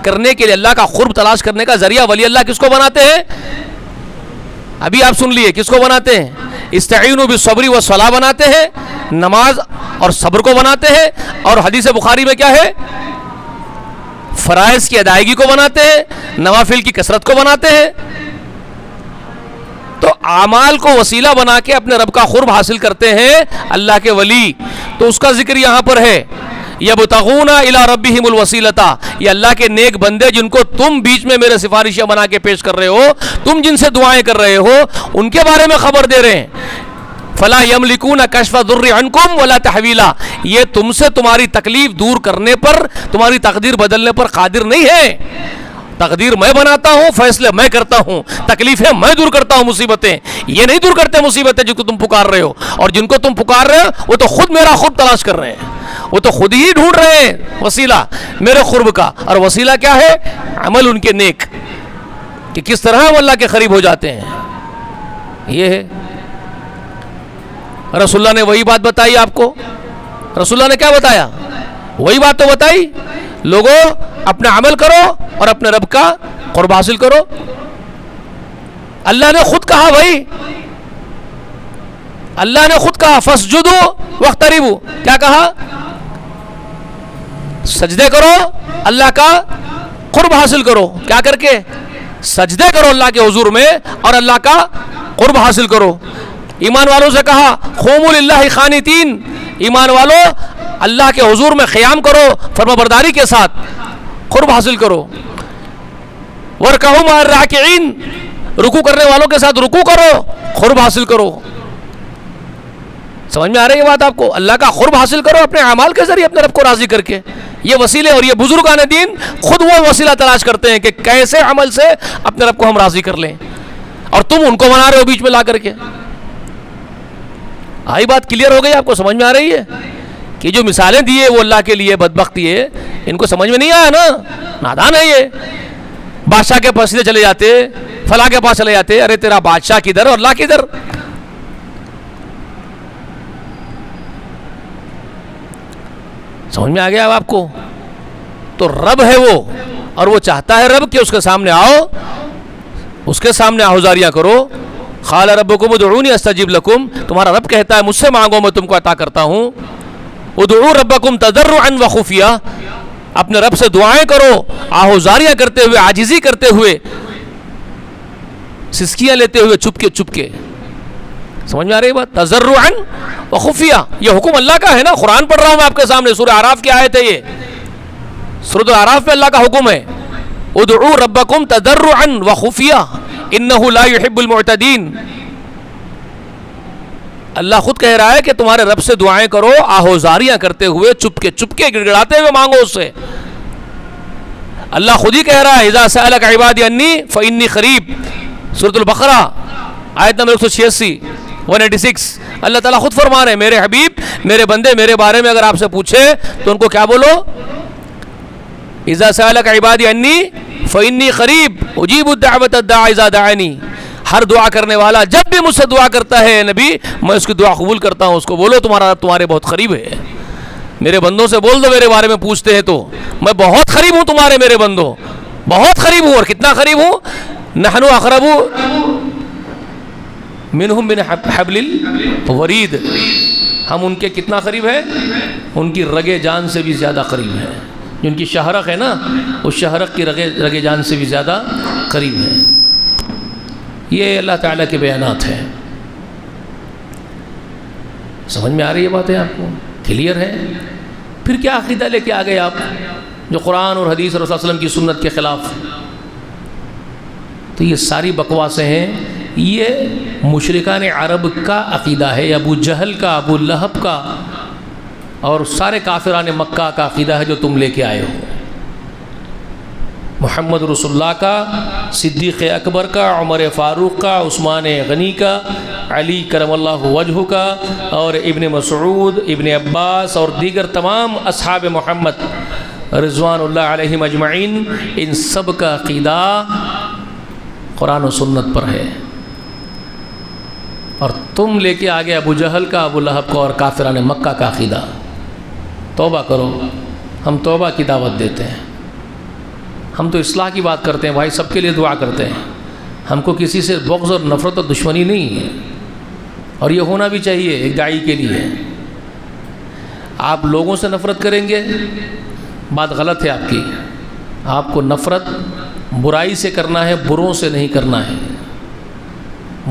کرنے کے لیے, اللہ کا قرب تلاش کرنے کا ذریعہ ولی اللہ کس کو بناتے ہیں؟ ابھی آپ سن لیے کس کو بناتے ہیں؟ استعینوا بالصبر والصلاۃ بناتے ہیں, نماز اور صبر کو بناتے ہیں. اور حدیث بخاری میں کیا ہے؟ فرائض کی ادائیگی کو بناتے ہیں, نوافل کی کثرت کو بناتے ہیں. تو اعمال کو وسیلہ بنا کے اپنے رب کا قرب حاصل کرتے ہیں اللہ کے ولی. تو اس کا ذکر یہاں پر ہے, یبتغون الی ربہم الوسیلۃ, یہ اللہ کے نیک بندے جن کو تم بیچ میں میرے سفارشیاں بنا کے پیش کر رہے ہو, تم جن سے دعائیں کر رہے ہو, ان کے بارے میں خبر دے رہے ہیں. فلا یملکون کشف الضر عنکم ولا تحویلا, یہ تم سے تمہاری تکلیف دور کرنے پر, تمہاری تقدیر بدلنے پر قادر نہیں ہے. تقدیر میں بناتا ہوں, فیصلے میں کرتا ہوں, تکلیفیں میں دور کرتا ہوں, مصیبتیں یہ نہیں دور کرتے مصیبتیں جن کو تم پکار رہے ہو. اور جن کو تم پکار رہے ہو وہ تو خود میرا قرب تلاش کر رہے ہیں, وہ تو خود ہی ڈھونڈ رہے ہیں وسیلہ میرے قرب کا. اور وسیلہ کیا ہے؟ عمل ان کے نیک, کہ کس طرح وہ اللہ کے قریب ہو جاتے ہیں. یہ ہے رسول اللہ نے وہی بات بتائی آپ کو. رسول اللہ نے کیا بتایا؟ وہی بات تو بتائی, لوگوں اپنا عمل کرو اور اپنے رب کا قرب حاصل کرو. اللہ نے خود کہا بھائی, اللہ نے خود کہا فاسجدوا واقتربوا, کیا کہا؟ سجدے کرو, اللہ کا قرب حاصل کرو. کیا کر کے؟ سجدے کرو اللہ کے حضور میں اور اللہ کا قرب حاصل کرو. ایمان والوں سے کہا قوموا للہ قانتین, ایمان والوں اللہ کے حضور میں قیام کرو, فرما برداری کے ساتھ قرب حاصل کرو. وارکعوا مع الراکعین, رکوع کرنے والوں کے ساتھ رکوع کرو, قرب حاصل کرو. سمجھ میں آ رہی ہے بات آپ کو؟ اللہ کا قرب حاصل کرو اپنے اعمال کے ذریعے اپنے رب کو راضی کر کے. یہ وسیلے, اور یہ بزرگان دین خود وہ وسیلہ تلاش کرتے ہیں کہ کیسے عمل سے اپنے رب کو ہم راضی کر لیں, اور تم ان کو بنا رہے ہو بیچ میں لا کر کے. آئی بات کلیئر ہو گئی آپ کو؟ سمجھ میں آ رہی ہے کہ جو مثالیں دیے وہ اللہ کے لیے بدبختی ہے, ان کو سمجھ میں نہیں آیا نا, نادان ہے یہ. بادشاہ کے پاس چلے جاتے، فلاں کے پاس چلے جاتے، ارے تیرا بادشاہ کدھر اور اللہ کدھر؟ سمجھ میں آ گیا اب آپ کو؟ تو رب ہے وہ، اور وہ چاہتا ہے رب کہ اس کے سامنے آؤ، اس کے سامنے آہوزاریاں کرو. قال ربکم ادعونی استجب لکم، تمہارا رب کہتا ہے مجھ سے مانگو میں تم کو عطا کرتا ہوں. ادعوا ربکم تضرعا وخفیہ، اپنے رب سے دعائیں کرو آہوزاریاں کرتے ہوئے، عاجزی کرتے ہوئے، سسکیاں لیتے ہوئے، چپ کے. سمجھ میں آ رہی ہے بات؟ تضرعا وخفیہ، یہ حکم اللہ کا ہے نا. قرآن پڑھ رہا ہوں میں آپ کے سامنے، سورہ اعراف کی آیت ہے یہ، سورۃ الاعراف میں اللہ کا حکم ہے. ادعوا ربکم تضرعا وخفیہ انہ لا يحب المعتدین. اللہ خود کہہ رہا ہے کہ تمہارے رب سے دعائیں کرو آہوزاریاں کرتے ہوئے، چپ کے گڑ گڑاتے ہوئے مانگو اس سے. اللہ خود ہی کہہ رہا ہے اذا سألک عبادی انی فانی قریب، سورۃ البقرہ آیت نمبر 186 اللہ تعالیٰ خود فرما رہے ہیں میرے حبیب، میرے بندے میرے بارے میں اگر آپ سے پوچھے تو ان کو کیا بولو؟ اذا سألک عبادی انی فانی قریب اجیب الدعوۃ الداعی اذا دعانی. ہر دعا کرنے والا جب بھی مجھ سے دعا کرتا ہے نبی، میں اس کی دعا قبول کرتا ہوں. اس کو بولو تمہارا رب تمہارے بہت قریب ہے. میرے بندوں سے بول دو میرے بارے میں پوچھتے ہیں تو میں بہت قریب ہوں تمہارے، میرے بندوں بہت قریب ہوں. اور کتنا قریب ہوں؟ نحن اقرب منہم من حبل الورید، ہم ان کے کتنا قریب ہیں؟ ان کی رگے جان سے بھی زیادہ قریب ہیں. جو ان کی شہرق ہے نا، اس شہرق کی رگے جان سے بھی زیادہ قریب ہے. یہ اللہ تعالیٰ کے بیانات ہیں. سمجھ میں آ رہی ہے باتیں آپ کو؟ کلیئر ہے؟ پھر کیا عقیدہ لے کے آ گئے آپ جو قرآن اور حدیث اور رسول صلی اللہ علیہ وسلم کی سنت کے خلاف؟ تو یہ ساری بکواسیں ہیں. یہ مشرکان عرب کا عقیدہ ہے، ابو جہل کا، ابو لہب کا اور سارے کافران مکہ کا عقیدہ ہے جو تم لے کے آئے ہو. محمد رسول اللہ کا، صدیق اکبر کا، عمر فاروق کا، عثمان غنی کا، علی کرم اللہ وجہ کا، اور ابن مسعود، ابن عباس اور دیگر تمام اصحاب محمد رضوان اللہ علیہم اجمعین، ان سب کا عقیدہ قرآن و سنت پر ہے. اور تم لے کے آگے ابو جہل کا، ابو لہب کا اور کافران مکہ کا عقیدہ. توبہ کرو، ہم توبہ کی دعوت دیتے ہیں. ہم تو اصلاح کی بات کرتے ہیں بھائی، سب کے لیے دعا کرتے ہیں. ہم کو کسی سے بغض اور نفرت اور دشمنی نہیں ہے، اور یہ ہونا بھی چاہیے ایک داعی کے لیے. آپ لوگوں سے نفرت کریں گے، بات غلط ہے آپ کی. آپ کو نفرت برائی سے کرنا ہے، بروں سے نہیں کرنا ہے.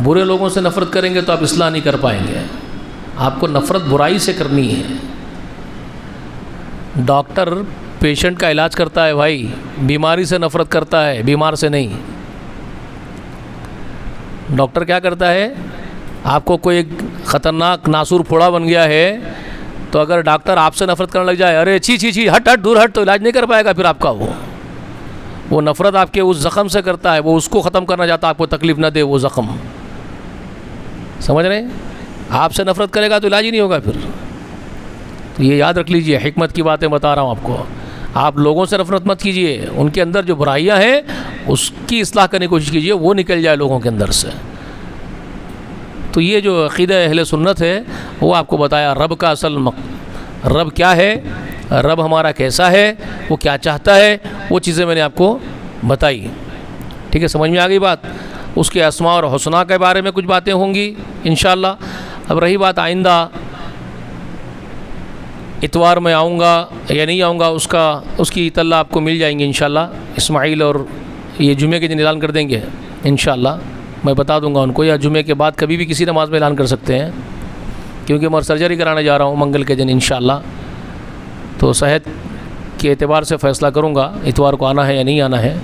برے لوگوں سے نفرت کریں گے تو آپ اصلاح نہیں کر پائیں گے. آپ کو نفرت برائی سے کرنی ہے. ڈاکٹر پیشنٹ کا علاج کرتا ہے بھائی، بیماری سے نفرت کرتا ہے، بیمار سے نہیں. ڈاکٹر کیا کرتا ہے؟ آپ کو کوئی ایک خطرناک ناسور پھوڑا بن گیا ہے تو اگر ڈاکٹر آپ سے نفرت کرنے لگ جائے، ارے چھی چھی چھی ہٹ ہٹ دور ہٹ، تو علاج نہیں کر پائے گا پھر آپ کا. وہ نفرت آپ کے اس زخم سے کرتا ہے، وہ اس کو ختم کرنا چاہتا ہے، آپ کو تکلیف نہ دے وہ زخم. سمجھ رہے ہیں؟ آپ سے نفرت کرے گا تو علاج ہی نہیں ہوگا پھر. تو یہ یاد رکھ لیجئے، حکمت کی باتیں بتا رہا ہوں آپ کو. آپ لوگوں سے نفرت مت کیجئے، ان کے اندر جو برائیاں ہیں اس کی اصلاح کرنے کی کوشش کیجئے، وہ نکل جائے لوگوں کے اندر سے. تو یہ جو عقیدہ اہل سنت ہے وہ آپ کو بتایا رب کا اصل رب کیا ہے، رب ہمارا کیسا ہے، وہ کیا چاہتا ہے، وہ چیزیں میں نے آپ کو بتائی. ٹھیک ہے، سمجھ میں آ گئی بات؟ اس کے اسماء اور حسنا کے بارے میں کچھ باتیں ہوں گی انشاءاللہ. اب رہی بات آئندہ اتوار میں آؤں گا یا نہیں آؤں گا، اس کی اطلاع آپ کو مل جائیں گے انشاءاللہ. اسماعیل اور یہ جمعے کے دن اعلان کر دیں گے انشاءاللہ، میں بتا دوں گا ان کو، یا جمعے کے بعد کبھی بھی کسی نماز میں اعلان کر سکتے ہیں، کیونکہ میں سرجری کرانے جا رہا ہوں منگل کے دن انشاءاللہ. تو صحت کے اعتبار سے فیصلہ کروں گا اتوار کو آنا ہے یا نہیں آنا ہے.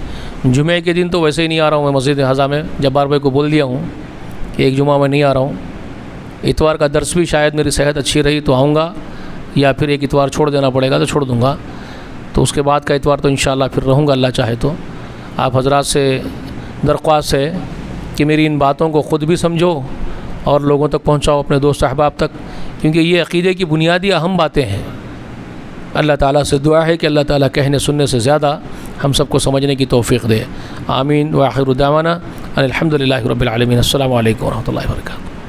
جمعے کے دن تو ویسے ہی نہیں آ رہا ہوں میں مسجد حضا میں، جبار بھائی کو بول دیا ہوں کہ ایک جمعہ میں نہیں آ رہا ہوں. اتوار کا درس بھی شاید میری صحت اچھی رہی تو آؤں گا، یا پھر ایک اتوار چھوڑ دینا پڑے گا تو چھوڑ دوں گا. تو اس کے بعد کا اتوار تو انشاءاللہ پھر رہوں گا اللہ چاہے تو. آپ حضرات سے درخواست ہے کہ میری ان باتوں کو خود بھی سمجھو اور لوگوں تک پہنچاؤ، اپنے دوست احباب تک، کیونکہ یہ عقیدے کی بنیادی اہم باتیں ہیں. اللہ تعالیٰ سے دعا ہے کہ اللہ تعالیٰ کہنے سننے سے زیادہ ہم سب کو سمجھنے کی توفیق دے. آمین. وآخر دعوانا ان الحمد للہ رب العالمین. السلام علیکم ورحمۃ اللہ وبرکاتہ.